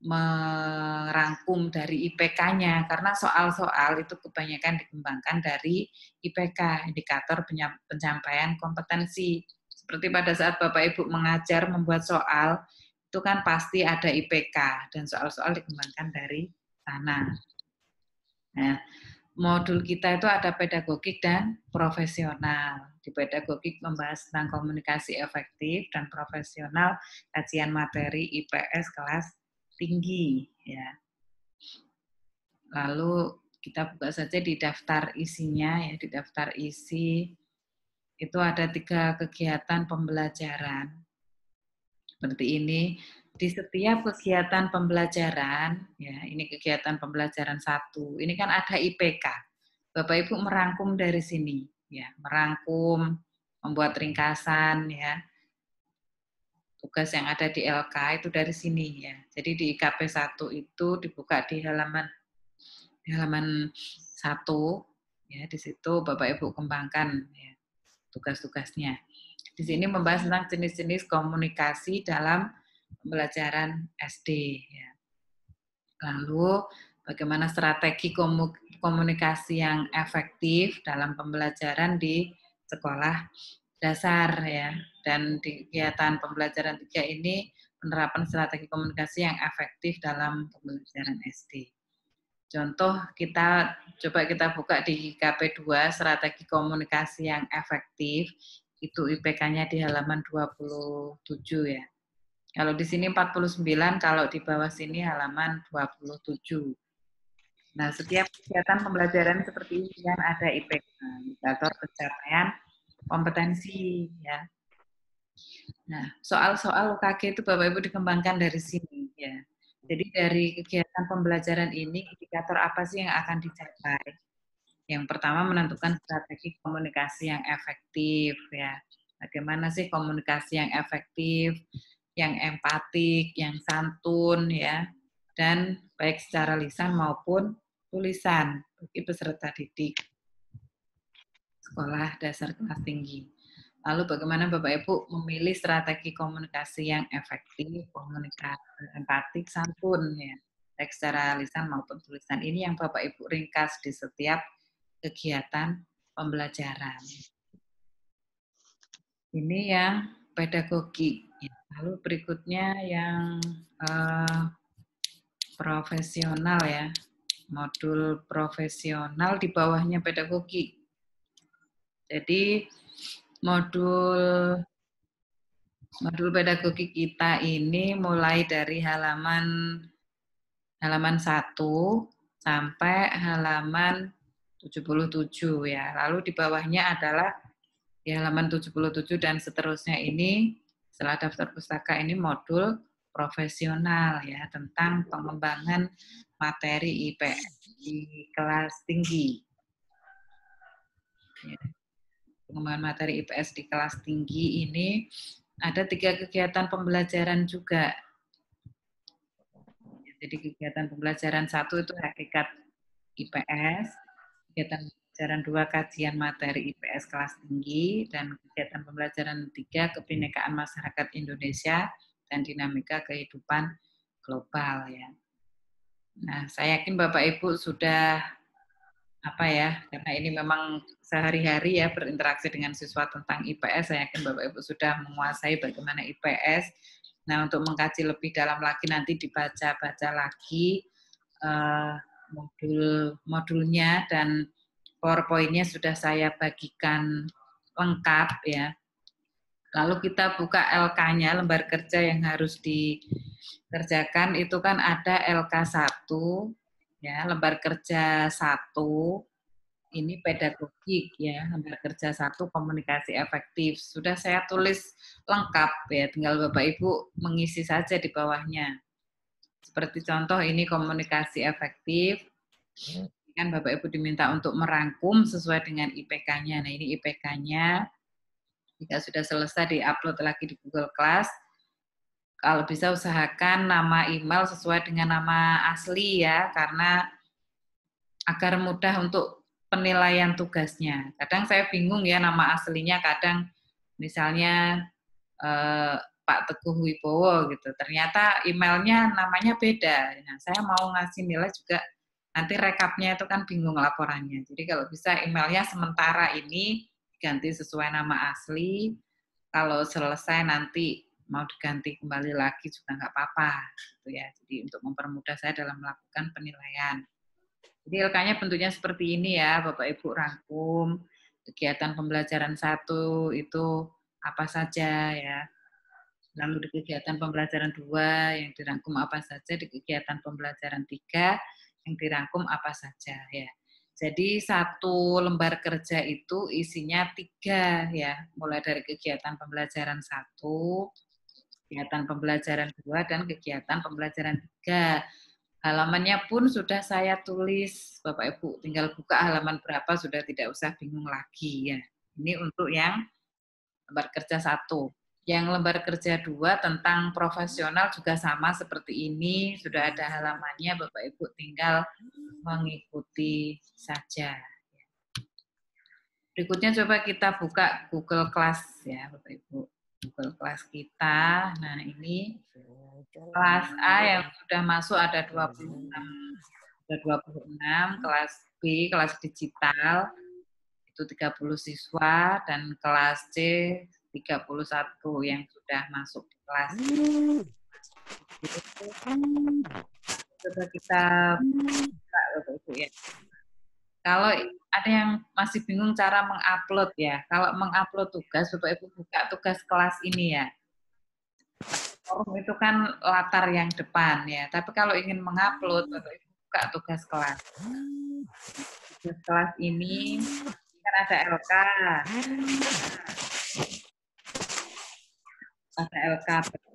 merangkum dari IPK-nya, karena soal-soal itu kebanyakan dikembangkan dari IPK, indikator pencapaian kompetensi. Seperti pada saat Bapak Ibu mengajar membuat soal, itu kan pasti ada IPK, dan soal-soal dikembangkan dari sana. Nah, modul kita itu ada pedagogik dan profesional. Di pedagogik membahas tentang komunikasi efektif, dan profesional kajian materi IPS kelas tinggi, ya. Lalu kita buka saja di daftar isinya, ya. Di daftar isi itu ada 3 kegiatan pembelajaran seperti ini. Di setiap kegiatan pembelajaran, ya, ini kegiatan pembelajaran 1, ini kan ada IPK. Bapak Ibu merangkum dari sini, ya, merangkum, membuat ringkasan, ya. Tugas yang ada di LK itu dari sini, ya. Jadi di IKP 1 itu dibuka di halaman 1, ya, di situ Bapak Ibu kembangkan, ya, tugas-tugasnya. Di sini membahas tentang jenis-jenis komunikasi dalam pembelajaran SD, ya. Lalu bagaimana strategi komunikasi yang efektif dalam pembelajaran di sekolah dasar ya. Dan di kegiatan pembelajaran 3 ini penerapan strategi komunikasi yang efektif dalam pembelajaran SD. Contoh coba kita buka di KP2 strategi komunikasi yang efektif, itu IPK-nya di halaman 27 ya. Kalau di sini 49, kalau di bawah sini halaman 27. Nah, setiap kegiatan pembelajaran seperti ini kan ada IPK, indikator pencapaian kompetensi ya. Nah, soal-soal UKG itu Bapak Ibu dikembangkan dari sini ya. Jadi dari kegiatan pembelajaran ini indikator apa sih yang akan dicapai? Yang pertama menentukan strategi komunikasi yang efektif ya. Bagaimana sih komunikasi yang efektif, yang empatik, yang santun ya, dan baik secara lisan maupun tulisan bagi peserta didik sekolah dasar kelas tinggi. Lalu bagaimana Bapak Ibu memilih strategi komunikasi yang efektif, komunikasi empatik, santun ya, baik secara lisan maupun tulisan. Ini yang Bapak Ibu ringkas di setiap kegiatan pembelajaran. Ini yang pedagogi. Lalu berikutnya yang profesional ya, modul profesional di bawahnya pedagogi. Jadi modul pedagogi kita ini mulai dari halaman 1 sampai halaman 77 ya. Lalu di bawahnya adalah di halaman 77 dan seterusnya ini setelah daftar pustaka ini modul profesional ya tentang pengembangan materi IPS di kelas tinggi. Ya. Pengembangan materi IPS di kelas tinggi ini ada 3 kegiatan pembelajaran juga. Jadi kegiatan pembelajaran 1 itu hakikat IPS, kegiatan pembelajaran 2 kajian materi IPS kelas tinggi, dan kegiatan pembelajaran 3 kebinekaan masyarakat Indonesia dan dinamika kehidupan global ya. Nah, saya yakin Bapak Ibu sudah karena ini memang sehari-hari ya berinteraksi dengan siswa tentang IPS, saya yakin Bapak Ibu sudah menguasai bagaimana IPS. Nah, untuk mengkaji lebih dalam lagi nanti dibaca-baca lagi modulnya dan PowerPoint-nya sudah saya bagikan lengkap ya. Lalu kita buka LK-nya, lembar kerja yang harus dikerjakan itu kan ada LK1 ya, lembar kerja 1 ini pedagogik ya, lembar kerja 1 komunikasi efektif. Sudah saya tulis lengkap ya, tinggal Bapak Ibu mengisi saja di bawahnya. Seperti contoh ini komunikasi efektif, kan Bapak Ibu diminta untuk merangkum sesuai dengan IPK-nya. Nah ini IPK-nya, jika sudah selesai di-upload lagi di Google Class, kalau bisa usahakan nama email sesuai dengan nama asli ya, karena agar mudah untuk penilaian tugasnya. Kadang saya bingung ya nama aslinya, kadang misalnya Pak Teguh Wibowo gitu. Ternyata emailnya namanya beda. Nah, saya mau ngasih nilai juga nanti rekapnya itu kan bingung laporannya. Jadi kalau bisa emailnya sementara ini ganti sesuai nama asli. Kalau selesai nanti mau diganti kembali lagi juga nggak apa-apa gitu ya. Jadi untuk mempermudah saya dalam melakukan penilaian. Jadi LK-nya bentuknya seperti ini ya, Bapak Ibu rangkum kegiatan pembelajaran 1 itu apa saja ya. Lalu di kegiatan pembelajaran 2 yang dirangkum apa saja, di kegiatan pembelajaran 3 yang dirangkum apa saja ya. Jadi 1 lembar kerja itu isinya 3 ya, mulai dari kegiatan pembelajaran 1, kegiatan pembelajaran 2, dan kegiatan pembelajaran 3. Halamannya pun sudah saya tulis, Bapak Ibu tinggal buka halaman berapa sudah tidak usah bingung lagi ya. Ini untuk yang lembar kerja 1. Yang lembar kerja 2 tentang profesional juga sama seperti ini, sudah ada halamannya, Bapak Ibu tinggal mengikuti saja. Berikutnya coba kita buka Google Class ya, Bapak Ibu. Google Class kita. Nah, ini kelas A yang sudah masuk ada 26, kelas B, kelas digital, itu 30 siswa, dan kelas C 31 yang sudah masuk di kelas. Coba kita buka Bapak Ibu ya. Kalau ada yang masih bingung cara mengupload ya, kalau mengupload tugas, Bapak Ibu buka tugas kelas ini ya. Forum itu kan latar yang depan ya, tapi kalau ingin mengupload, Bapak Ibu buka tugas kelas. Tugas kelas ini kan ada LK,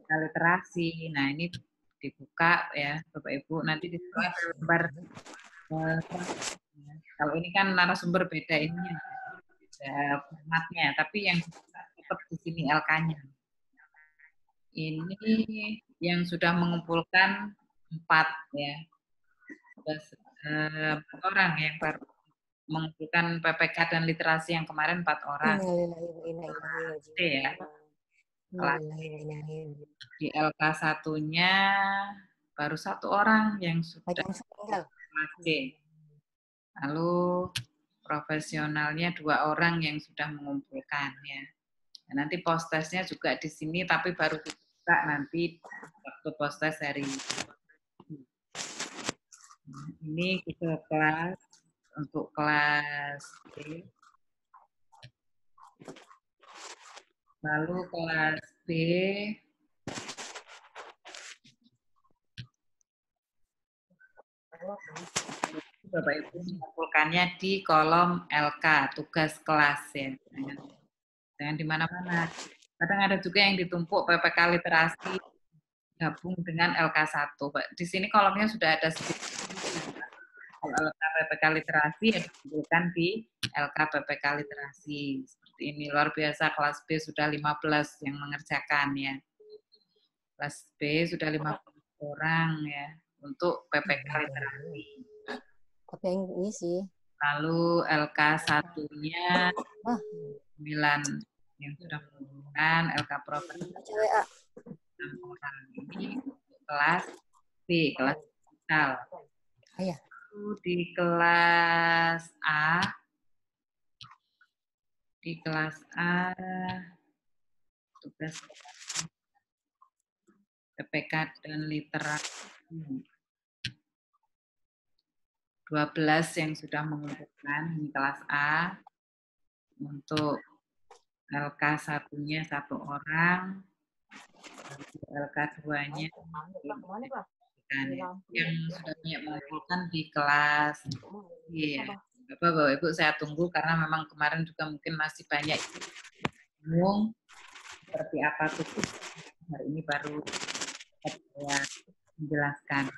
literasi. Nah ini dibuka ya Bapak Ibu, nanti di lembar. Kalau ini kan narasumber beda ini beda formatnya, tapi yang tetap di sini LK-nya. Ini yang sudah mengumpulkan 4 ya, 4 orang yang baru mengumpulkan PPK dan literasi yang kemarin 4 orang. Ya. Di LK satunya baru 1 orang yang sudah C. Lalu profesionalnya 2 orang yang sudah mengumpulkan ya. Nah, nanti post-testnya juga di sini, tapi baru dibuka nanti waktu post-test hari ini. Ini kita kelas untuk kelas B. Lalu kelas B Bapak Ibu mengumpulkannya di kolom LK, tugas kelas ya. Jangan di mana-mana. Kadang ada juga yang ditumpuk PPK literasi gabung dengan LK1. Di sini kolomnya sudah ada sedikit. Kalau LK PPK literasi ya dikumpulkan di LK PPK literasi. Seperti ini, luar biasa kelas B sudah 15 yang mengerjakan ya. Kelas B sudah 15 orang ya untuk PPK literasi. Tapi yang ini sih. Lalu LK 1-nya 9 yang sudah mengumpulkan, LK Profesi 6 orang. Ini kelas B, kelas digital. Lalu di kelas A, tugas PPK dan literasi 12 yang sudah mengumpulkan di kelas A. Untuk LK 1-nya 1 orang, LK 2-nya yang sudah banyak mengumpulkan di kelas. Iya, Bapak Ibu saya tunggu karena memang kemarin juga mungkin masih banyak bingung seperti apa tuh. Hari ini baru saya menjelaskan.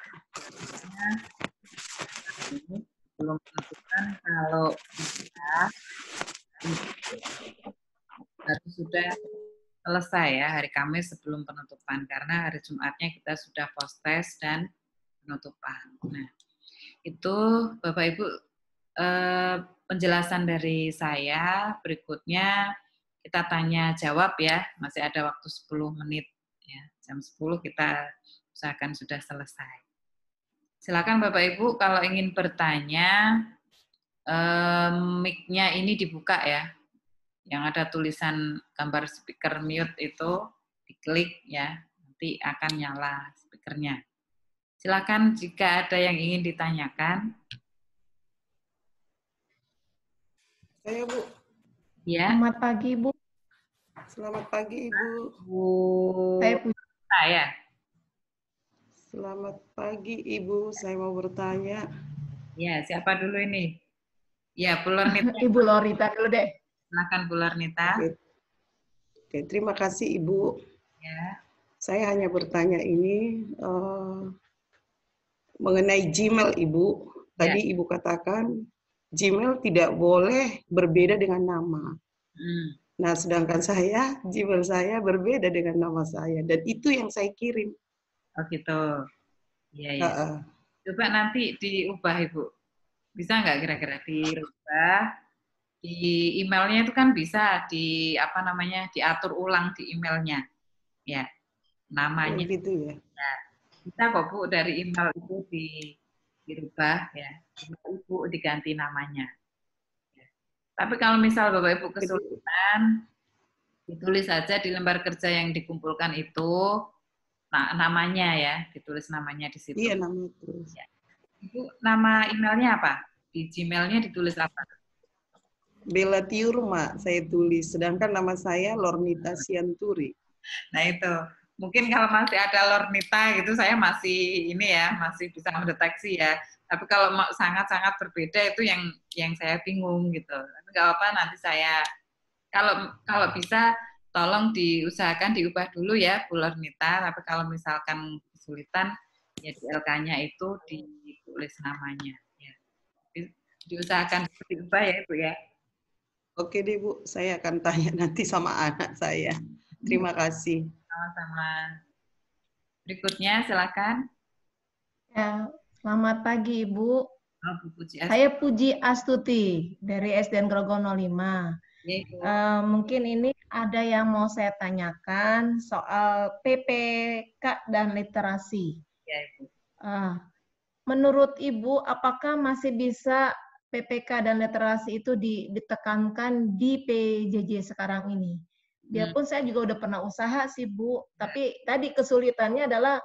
Ini belum menentukan kalau bisa baru sudah selesai ya hari Kamis sebelum penutupan, karena hari Jumatnya kita sudah post-test dan penutupan. Nah, itu Bapak Ibu penjelasan dari saya. Berikutnya kita tanya jawab ya, masih ada waktu 10 menit ya. Jam 10 kita usahakan sudah selesai. Silakan Bapak Ibu kalau ingin bertanya, mic-nya ini dibuka ya. Yang ada tulisan gambar speaker mute itu diklik ya, nanti akan nyala speakernya. Silakan jika ada yang ingin ditanyakan. Saya Bu. Ya. Selamat pagi Bu. Selamat pagi Ibu. Bu. Saya Selamat pagi Ibu. Saya mau bertanya. Ya, siapa dulu ini? Ya, Bu Lornita. Ibu Lorita dulu deh. Silakan Bu Lornita. Oke, terima kasih Ibu. Ya. Saya hanya bertanya ini mengenai Gmail Ibu. Tadi Ibu katakan Gmail tidak boleh berbeda dengan nama. Nah, sedangkan saya, Gmail saya berbeda dengan nama saya. Dan itu yang saya kirim. Oh gitu. Iya, ya. Coba nanti diubah Ibu. Bisa nggak kira-kira dirubah? Di emailnya itu kan bisa diatur ulang di emailnya, ya namanya. Gitu ya. Ya, bisa kok Bu dari email itu dirubah ya, Ibu diganti namanya. Ya. Tapi kalau misal Bapak Ibu kesulitan, ditulis saja di lembar kerja yang dikumpulkan itu, nah, namanya ya, ditulis namanya di situ. Iya, namanya terus. Ya. Ibu, nama emailnya apa? Di Gmail-nya ditulis apa? Bella Tiurma saya tulis, sedangkan nama saya Lornita Sianturi. Nah itu, mungkin kalau masih ada Lornita gitu, saya masih ini ya, masih bisa mendeteksi ya. Tapi kalau sangat-sangat berbeda itu yang saya bingung gitu. Tapi nggak apa, nanti saya kalau bisa tolong diusahakan diubah dulu ya Bu Lornita. Tapi kalau misalkan kesulitan ya di LK-nya itu ditulis namanya. Ya. Diusahakan diubah ya Ibu ya. Oke deh Bu, saya akan tanya nanti sama anak saya. Terima kasih. Sama-sama. Berikutnya silakan. Ya, selamat pagi Ibu. Oh, Bu Puji Astuti. Saya Puji Astuti dari SDN Grogol 05. Ya, Ibu. Mungkin ini ada yang mau saya tanyakan soal PPK dan literasi. Ya, Ibu. Menurut Ibu, apakah masih bisa PPK dan literasi itu ditekankan di PJJ sekarang ini? Biarpun saya juga udah pernah usaha sih Bu, tapi tadi kesulitannya adalah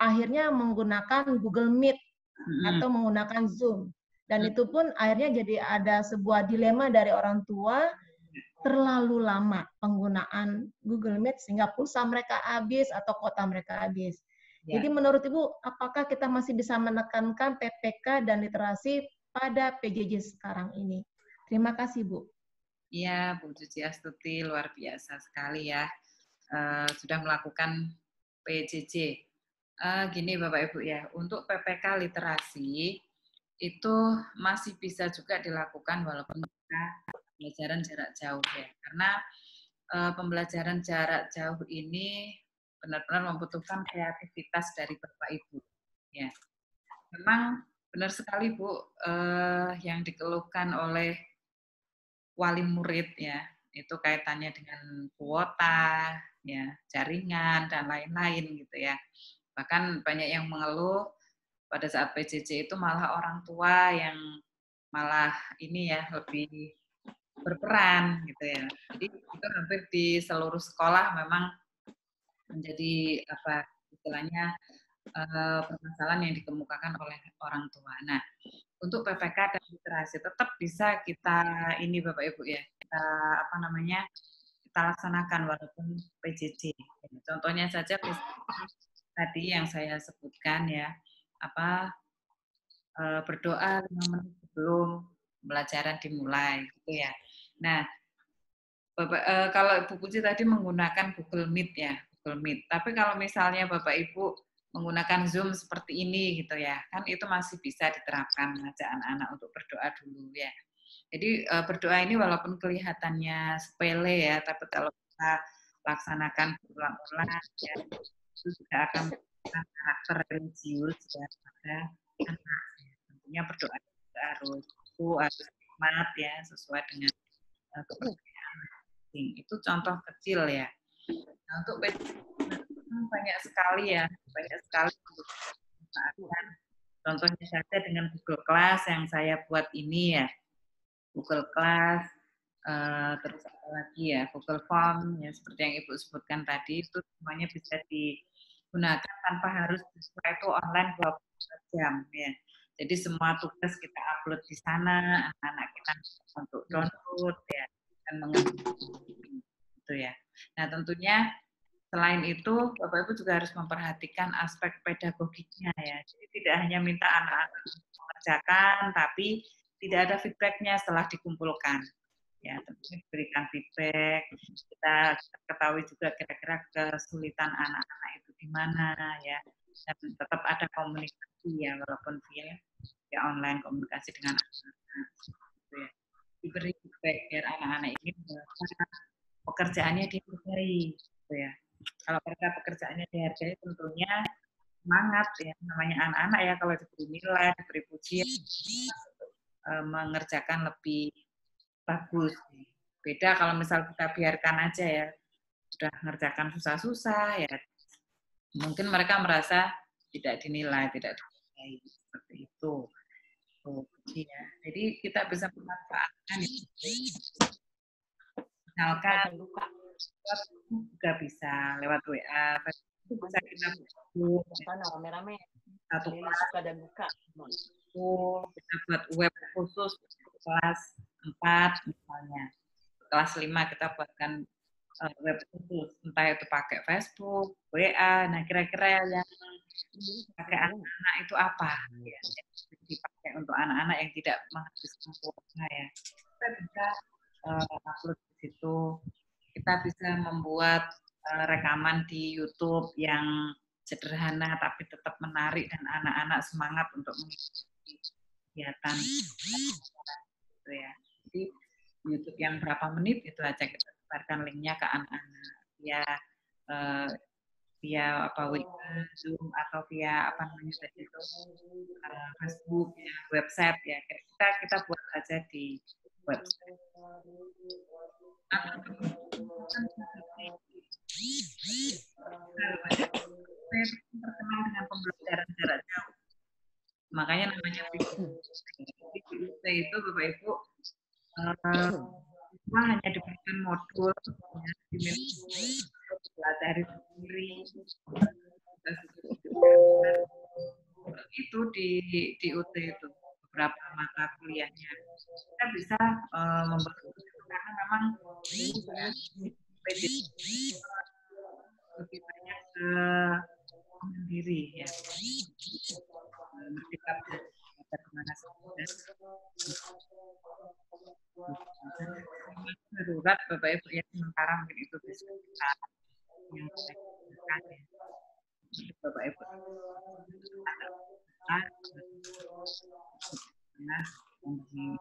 akhirnya menggunakan Google Meet atau menggunakan Zoom. Dan itu pun akhirnya jadi ada sebuah dilema dari orang tua, terlalu lama penggunaan Google Meet sehingga pulsa mereka habis atau kuota mereka habis. Ya. Jadi menurut Ibu, apakah kita masih bisa menekankan PPK dan literasi pada PJJ sekarang ini? Terima kasih, Bu. Iya, Bu Puji Astuti, luar biasa sekali ya. Sudah melakukan PJJ. Gini Bapak Ibu ya, untuk PPK literasi itu masih bisa juga dilakukan walaupun pembelajaran jarak jauh ya. Karena pembelajaran jarak jauh ini benar-benar membutuhkan kreativitas dari Bapak Ibu. Ya, memang benar sekali Bu, yang dikeluhkan oleh wali murid ya, itu kaitannya dengan kuota, ya, jaringan dan lain-lain gitu ya. Bahkan banyak yang mengeluh pada saat PJJ itu malah orang tua yang malah ini ya lebih berperan gitu ya. Jadi itu hampir di seluruh sekolah memang menjadi apa istilahnya permasalahan yang dikemukakan oleh orang tua. Nah, untuk PPK dan literasi tetap bisa kita ini Bapak Ibu ya, kita apa namanya kita laksanakan walaupun PJJ. Contohnya saja tadi yang saya sebutkan ya, apa berdoa 5 menit sebelum pembelajaran dimulai gitu ya. Nah, Bapak, kalau Ibu Puji tadi menggunakan Google Meet ya, Google Meet. Tapi kalau misalnya Bapak Ibu menggunakan Zoom seperti ini gitu ya, kan itu masih bisa diterapkan mengajak anak-anak untuk berdoa dulu ya. Jadi berdoa ini walaupun kelihatannya sepele ya, tapi kalau kita laksanakan berulang-ulang ya, itu juga akan memberikan karakter religius ya pada anak. Ya. Tentunya berdoa harus hikmat ya, sesuai dengan kepercayaan. Itu contoh kecil ya. Nah, untuk banyak sekali ya, banyak sekali untuk menggunakan. Contohnya saja dengan Google Class yang saya buat ini ya, Google Class, terus apa lagi ya, Google Form, ya seperti yang Ibu sebutkan tadi, itu semuanya bisa digunakan tanpa harus siswa itu online 24 jam ya. Jadi semua tugas kita upload di sana, anak-anak kita untuk download ya dan mengerti gitu ya. Nah tentunya selain itu Bapak Ibu juga harus memperhatikan aspek pedagogiknya ya. Jadi tidak hanya minta anak-anak mengerjakan, tapi tidak ada feedback-nya setelah dikumpulkan. Ya, tentunya diberikan feedback. Kita ketahui juga kira-kira kesulitan anak-anak itu di mana ya. Dan tetap ada komunikasi ya, walaupun via online komunikasi dengan anak-anak. Gitu ya. Diberi feedback biar anak-anak ini merasa pekerjaannya dihargai, gitu ya. Kalau mereka pekerjaannya dihargai, tentunya semangat ya, namanya anak-anak ya kalau diberi nilai, diberi pujian, mengerjakan lebih bagus. Beda kalau misal kita biarkan aja ya, sudah mengerjakan susah-susah ya, mungkin mereka merasa tidak dinilai, tidak dihargai seperti itu. Ya. Jadi kita bisa memanfaatkan misalkan juga bisa lewat WA, itu bisa kita buat rame-rame. satu kelas, Suka dan buka. kita buat web khusus kelas 4 misalnya. Kelas 5 kita buatkan web khusus, entah itu pakai Facebook, WA. Nah, kira-kira yang pakai anak-anak itu apa? Ya, yang dipakai untuk anak-anak yang tidak menghabiskan kuota ya. Kita bisa upload di situ. Kita bisa membuat rekaman di YouTube yang sederhana tapi tetap menarik dan anak-anak semangat untuk mengikuti kegiatan. Gitu ya. Jadi YouTube yang berapa menit itu aja kita sebarkan linknya ke anak-anak via apa WA, Zoom atau via apa namanya tadi itu Facebook ya, website ya. Kita buat aja di website. Terkenal dengan pembelajaran jarak jauh. Makanya namanya PUT itu Bapak Ibu semua hanya diberikan modul ya, belajar sendiri itu di UT itu beberapa mata kuliahnya kita bisa membuat karena memang lebih banyak ke mandiri ya kita belajar kemana saja darurat Bapak Ibu ya sementara mungkin itu bisa kita yang kita lakukan ya Bapak Ibu nah Ibu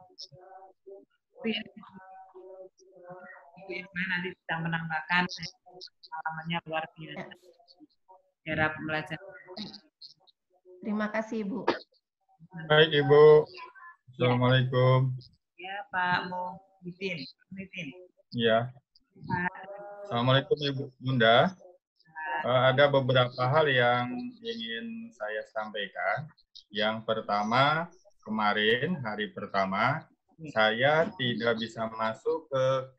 Ismail nanti bisa menambahkan pengalamannya luar biasa era pembelajaran. Terima kasih Ibu. Baik Ibu. Assalamualaikum. Ya Pak Muhyiddin. Ya. Assalamualaikum Ibu Bunda. Ada beberapa hal yang ingin saya sampaikan. Yang pertama, kemarin hari pertama saya tidak bisa masuk ke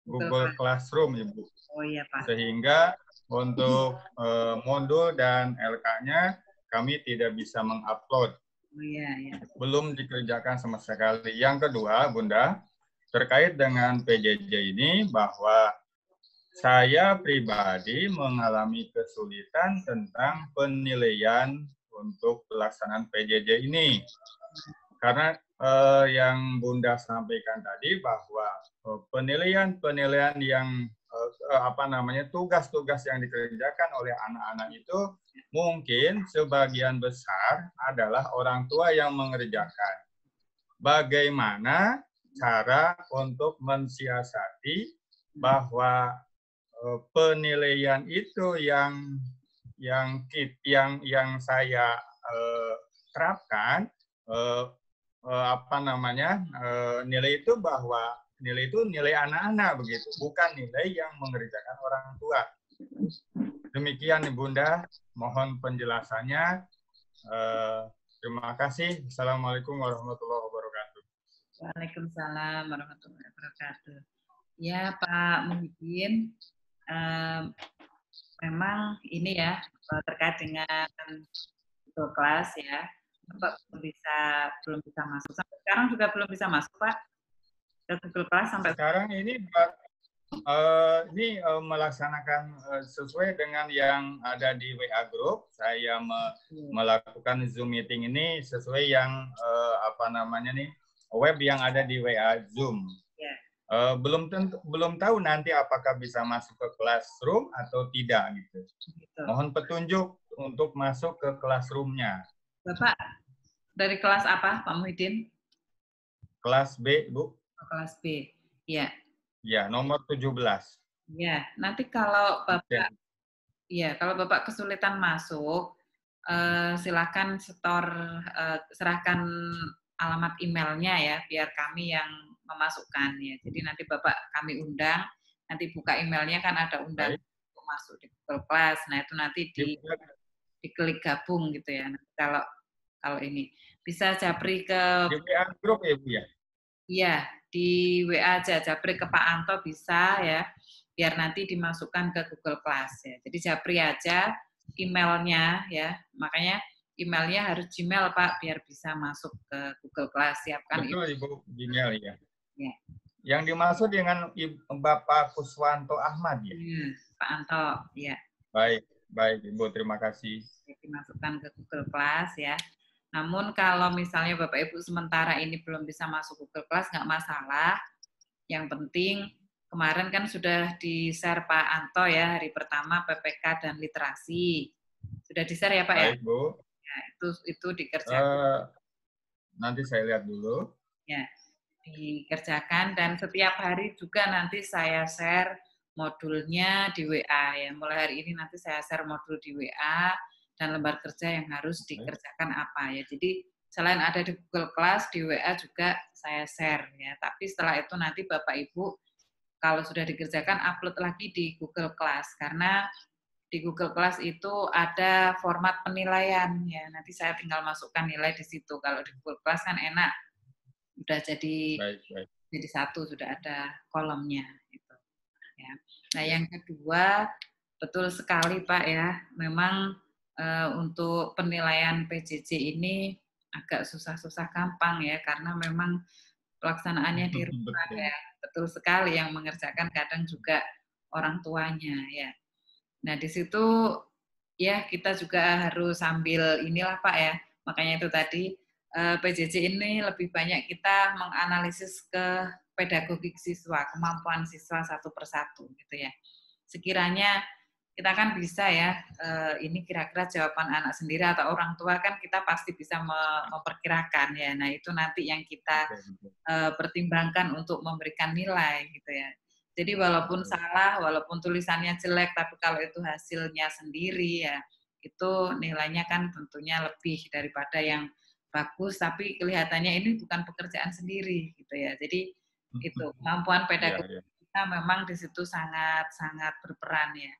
Google Classroom, Ibu. Oh iya Pak. Sehingga untuk modul dan LK-nya kami tidak bisa mengupload. Oh iya. Belum dikerjakan sama sekali. Yang kedua, Bunda, terkait dengan PJJ ini bahwa saya pribadi mengalami kesulitan tentang penilaian untuk pelaksanaan PJJ ini. Karena yang Bunda sampaikan tadi bahwa penilaian yang tugas-tugas yang dikerjakan oleh anak-anak itu mungkin sebagian besar adalah orang tua yang mengerjakan. Bagaimana cara untuk mensiasati bahwa penilaian itu yang saya terapkan nilai itu bahwa nilai itu nilai anak-anak begitu, bukan nilai yang mengerjakan orang tua. Demikian Bunda, mohon penjelasannya. Terima kasih. Assalamualaikum warahmatullahi wabarakatuh. Waalaikumsalam warahmatullahi wabarakatuh. Ya Pak Muhyiddin, memang ini ya terkait dengan kelas ya, Bapak belum bisa masuk. Sampai sekarang juga belum bisa masuk Pak ke Google Class sampai sekarang ini melaksanakan sesuai dengan yang ada di WA Group. Saya melakukan Zoom meeting ini sesuai yang web yang ada di WA Zoom. Yeah. Belum tahu nanti apakah bisa masuk ke Classroom atau tidak gitu. Mohon petunjuk untuk masuk ke Classroom-nya. Bapak dari kelas apa Pak Muhyiddin? Kelas B, Bu. Kelas B. Ya. Ya, nomor 17. Ya, nanti kalau Bapak kalau Bapak kesulitan masuk, silakan serahkan alamat emailnya ya, biar kami yang memasukkan ya. Jadi nanti Bapak kami undang, nanti buka emailnya kan ada undangan untuk masuk di Google Class. Nah, itu nanti diklik gabung gitu ya. Nanti kalau kalau ini. Bisa japri ke... Di WA grup ya, Bu ya? Iya, di WA aja, japri ke Pak Anto bisa ya, biar nanti dimasukkan ke Google Class ya. Jadi japri aja emailnya ya, makanya emailnya harus Gmail Pak, biar bisa masuk ke Google Class. Siapkan Betul itu. Ibu, Gmail ya. Ya. Yang dimaksud dengan Bapak Kuswanto Ahmad ya? Pak Anto, ya. Baik, baik Ibu, terima kasih. Dimasukkan ke Google Class ya. Namun kalau misalnya Bapak Ibu sementara ini belum bisa masuk Google Class, nggak masalah. Yang penting kemarin kan sudah di-share Pak Anto ya, hari pertama PPK dan literasi. Sudah di-share ya Pak ya? Baik Bu. Ya, itu dikerjakan. Nanti saya lihat dulu. Ya, dikerjakan dan setiap hari juga nanti saya share modulnya di WA ya. Mulai hari ini nanti saya share modul di WA dan lembar kerja yang harus dikerjakan apa ya. Jadi selain ada di Google Class, di WA juga saya share ya. Tapi setelah itu nanti Bapak Ibu kalau sudah dikerjakan upload lagi di Google Class karena di Google Class itu ada format penilaian ya. Nanti saya tinggal masukkan nilai di situ. Kalau di Google Class kan enak, udah jadi jadi satu, sudah ada kolomnya gitu ya. Nah yang kedua, betul sekali Pak ya, memang untuk penilaian PJJ ini agak susah-susah gampang ya, karena memang pelaksanaannya di rumah ya. Betul sekali, yang mengerjakan kadang juga orang tuanya ya. Nah di situ ya kita juga harus sambil inilah Pak ya, makanya itu tadi PJJ ini lebih banyak kita menganalisis ke pedagogik siswa, kemampuan siswa satu persatu gitu ya. Sekiranya kita kan bisa ya, ini kira-kira jawaban anak sendiri atau orang tua kan kita pasti bisa memperkirakan ya. Nah itu nanti yang kita pertimbangkan untuk memberikan nilai gitu ya. Jadi walaupun salah, walaupun tulisannya jelek, tapi kalau itu hasilnya sendiri ya, itu nilainya kan tentunya lebih daripada yang bagus, tapi kelihatannya ini bukan pekerjaan sendiri gitu ya. Jadi itu kemampuan pedagogik kita memang di situ sangat berperan ya.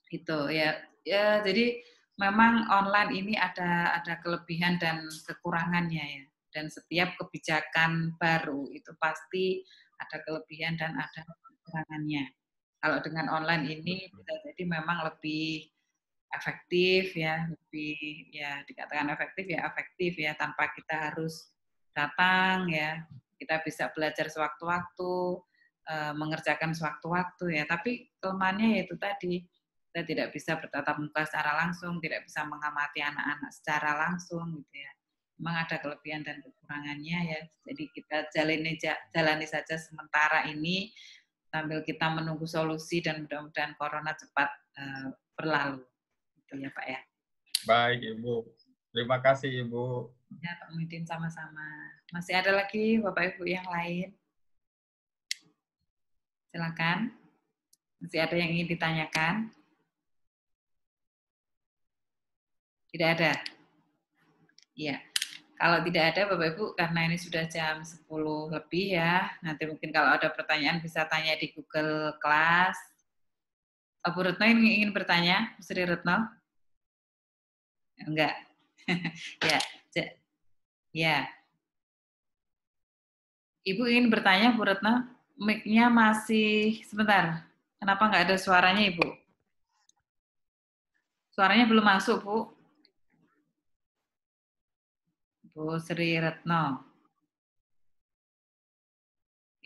Gitu ya. Ya jadi memang online ini ada kelebihan dan kekurangannya ya. Dan setiap kebijakan baru itu pasti ada kelebihan dan ada kekurangannya. Kalau dengan online ini bisa jadi memang lebih efektif ya, lebih ya dikatakan efektif ya tanpa kita harus datang ya. Kita bisa belajar sewaktu-waktu, mengerjakan sewaktu-waktu ya. Tapi kelemahannya yaitu tadi, kita tidak bisa bertatap muka secara langsung, tidak bisa mengamati anak-anak secara langsung gitu ya. Memang ada kelebihan dan kekurangannya ya. Jadi kita jalani saja sementara ini sambil kita menunggu solusi dan mudah-mudahan corona cepat berlalu. Gitu ya Pak ya. Baik Ibu. Terima kasih Ibu. Ya Pak Muhyiddin sama-sama. Masih ada lagi Bapak Ibu yang lain? Silakan. Masih ada yang ingin ditanyakan? Tidak ada? Iya. Kalau tidak ada Bapak Ibu, karena ini sudah jam 10 lebih ya, nanti mungkin kalau ada pertanyaan bisa tanya di Google Class. Bu Retno ingin bertanya? Bu Sri Retno? Enggak. Ya. Ya. Ibu ingin bertanya Bu Retno? Mic-nya masih, sebentar. Kenapa nggak ada suaranya Ibu? Suaranya belum masuk Bu. Bu Sri Retno.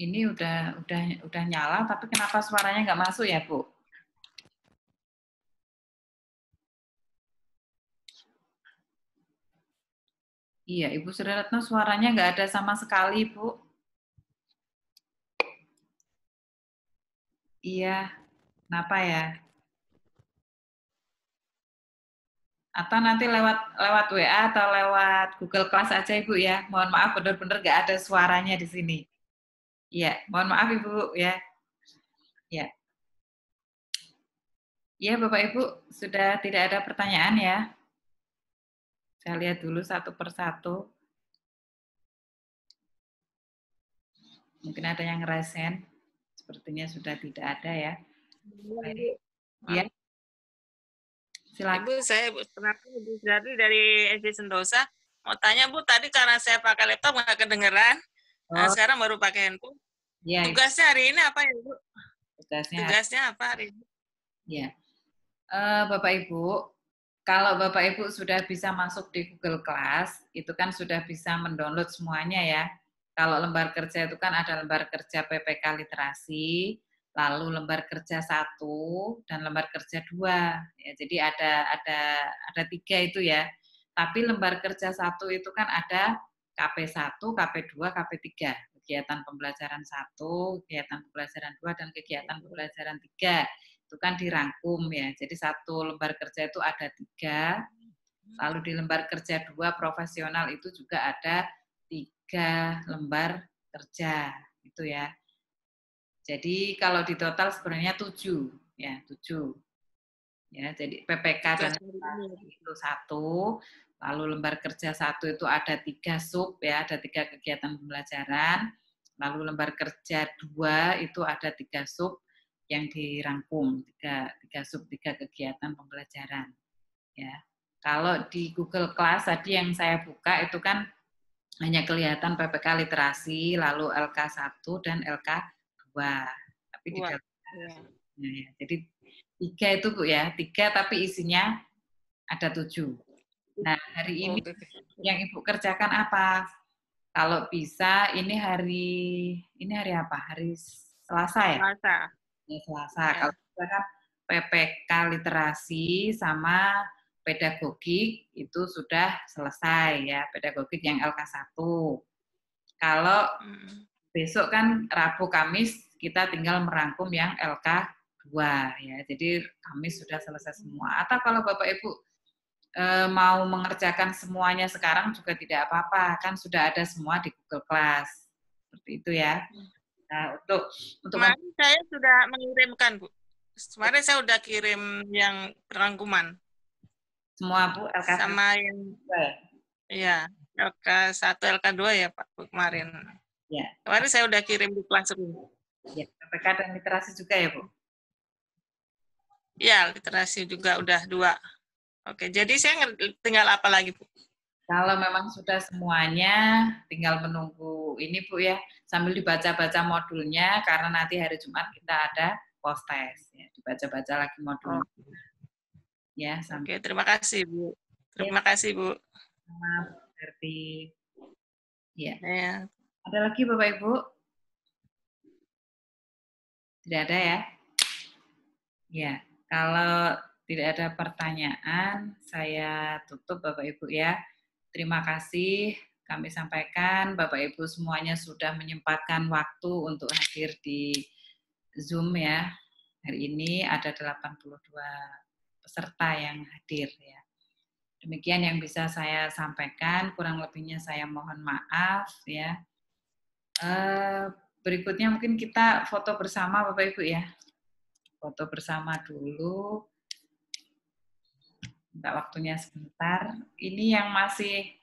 Ini udah nyala, tapi kenapa suaranya nggak masuk ya, Bu? Iya, Ibu Sri Retno suaranya nggak ada sama sekali, Bu. Iya, kenapa ya? Atau nanti lewat WA atau lewat Google Class aja Ibu ya. Mohon maaf benar-benar nggak ada suaranya di sini. Iya, mohon maaf Ibu ya. Ya. Ya Bapak Ibu, sudah tidak ada pertanyaan ya. Saya lihat dulu satu persatu. Mungkin ada yang ngerasain. Sepertinya sudah tidak ada ya. Ya. Silakan. Ibu, saya Ibu dari SD Sentosa. mau tanya Bu, tadi karena saya pakai laptop nggak kedengeran. Nah, sekarang baru pakai handphone. Ya, Tugasnya hari ini apa ya Bu? tugasnya apa hari ini? Ya, Bapak Ibu, kalau Bapak Ibu sudah bisa masuk di Google Class, itu kan sudah bisa mendownload semuanya ya. Kalau lembar kerja itu kan ada lembar kerja PPK literasi, lalu lembar kerja 1 dan lembar kerja 2. Ya, jadi ada 3 itu ya. Tapi lembar kerja 1 itu kan ada KP1, KP2, KP3. Kegiatan pembelajaran 1, kegiatan pembelajaran 2, dan kegiatan pembelajaran 3. Itu kan dirangkum ya. Jadi satu lembar kerja itu ada 3. Lalu di lembar kerja 2 profesional itu juga ada 3 lembar kerja. Itu ya. Jadi kalau di total sebenarnya 7 ya, 7. Ya, jadi PPK dan itu 1, lalu lembar kerja 1 itu ada 3 sub ya, ada 3 kegiatan pembelajaran. Lalu lembar kerja 2 itu ada 3 sub yang dirangkum, 3 sub 3 kegiatan pembelajaran. Ya. Kalau di Google Class tadi yang saya buka itu kan hanya kelihatan PPK literasi, lalu LK1 dan LK2. Tapi di dalam ya. Jadi 3 itu Bu ya, 3 tapi isinya ada 7. Nah, hari ini yang Ibu kerjakan apa? Kalau bisa ini hari apa? Hari Selasa ya? Selasa. Ya, Selasa. Ya. Kalau bisa kan PPK literasi sama pedagogik itu sudah selesai ya, pedagogik yang LK1. Kalau besok kan Rabu Kamis kita tinggal merangkum yang LK2 ya. Jadi Kamis sudah selesai semua. Atau kalau Bapak Ibu mau mengerjakan semuanya sekarang juga tidak apa-apa, kan sudah ada semua di Google Class. Seperti itu ya. Nah, untuk kemarin saya sudah mengirimkan, Bu. Kemarin saya sudah kirim yang rangkuman. Semua, Bu, LK1. Sama yang ya, LK1, LK2 ya, Pak, Bu, kemarin. Ya. Kemarin saya sudah kirim di Classroom. Ya, PPK dan literasi juga ya, Bu? Ya, literasi juga udah 2. Oke, jadi saya tinggal apa lagi, Bu? Kalau memang sudah semuanya, tinggal menunggu ini, Bu, ya. Sambil dibaca-baca modulnya, karena nanti hari Jumat kita ada post test. Ya, dibaca-baca lagi modulnya. Ya, sampai. Oke, terima kasih, Bu. Terima kasih, Bu. Sama, Berti. Ya. Ya. Ada lagi, Bapak Ibu? Tidak ada ya? Ya, kalau tidak ada pertanyaan, saya tutup Bapak Ibu ya. Terima kasih kami sampaikan, Bapak Ibu semuanya sudah menyempatkan waktu untuk hadir di Zoom ya. Hari ini ada 82 peserta yang hadir ya. Demikian yang bisa saya sampaikan, kurang lebihnya saya mohon maaf ya. Berikutnya mungkin kita foto bersama Bapak Ibu ya. Foto bersama dulu. Minta waktunya sebentar. Ini yang masih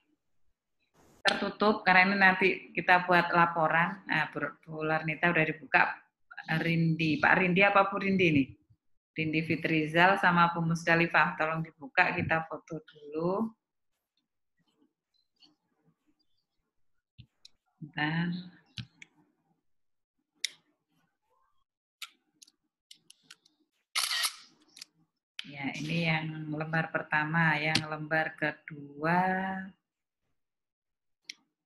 tertutup karena ini nanti kita buat laporan. Nah, Bu Larnita udah dibuka. Rindi, Pak Rindi apa Bu Rindi nih? Rindi Fitrizal sama Bu Musdalifah. Tolong dibuka, kita foto dulu. Bentar. Ya, ini yang lembar pertama, yang lembar kedua,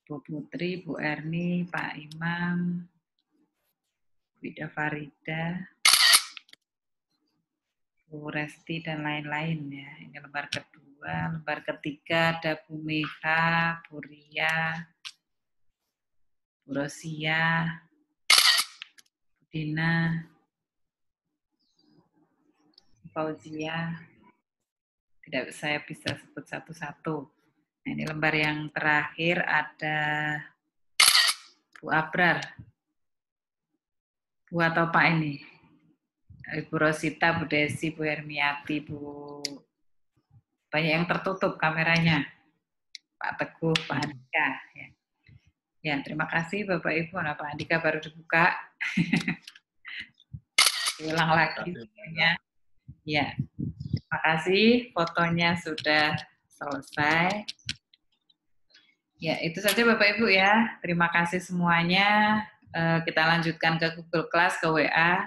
Bu Putri, Bu Erni, Pak Imam, Wida Farida, Bu Resti, dan lain-lain ya. Ini lembar kedua, lembar ketiga ada Bu Meha, Bu Ria, Bu Rosia, Bu Dina, Fauzia, tidak saya bisa sebut satu-satu. Nah, ini lembar yang terakhir ada Bu Abrar. Bu atau Pak ini? Ibu Rosita, Bu Desi, Bu Hermiati, Bu... Banyak yang tertutup kameranya. Pak Teguh, Pak Andika. Ya, terima kasih Bapak Ibu. Nah, Pak Andika baru dibuka. Ulang lagi semuanya. Ya, terima kasih. Fotonya sudah selesai. Ya, itu saja Bapak Ibu ya. Terima kasih semuanya. Kita lanjutkan ke Google Class, ke WA.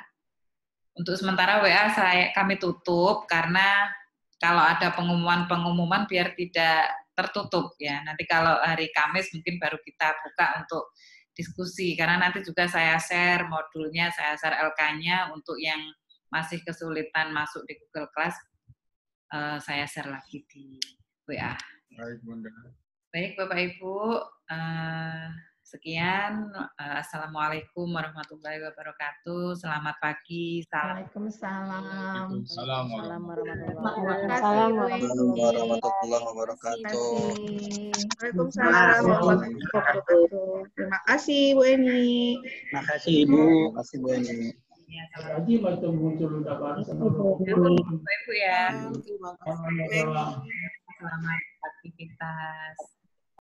Untuk sementara WA kami tutup karena kalau ada pengumuman-pengumuman biar tidak tertutup ya. Nanti kalau hari Kamis mungkin baru kita buka untuk diskusi. Karena nanti juga saya share modulnya, saya share LK-nya untuk yang masih kesulitan masuk di Google Class. Saya share lagi di WA. Baik, Bunda. Baik, Bapak Ibu, sekian. Assalamualaikum warahmatullahi wabarakatuh. Selamat pagi. Salam. Waalaikumsalam. Waalaikumsalam Waalaikumsalam warahmatullahi wabarakatuh. Waalaikumsalam warahmatullahi wabarakatuh. Terima kasih Bu Eni. Terima kasih Ibu. Terima kasih Bu Eni. Ya, selamat Bapak Ibu ya. Selamat aktivitas.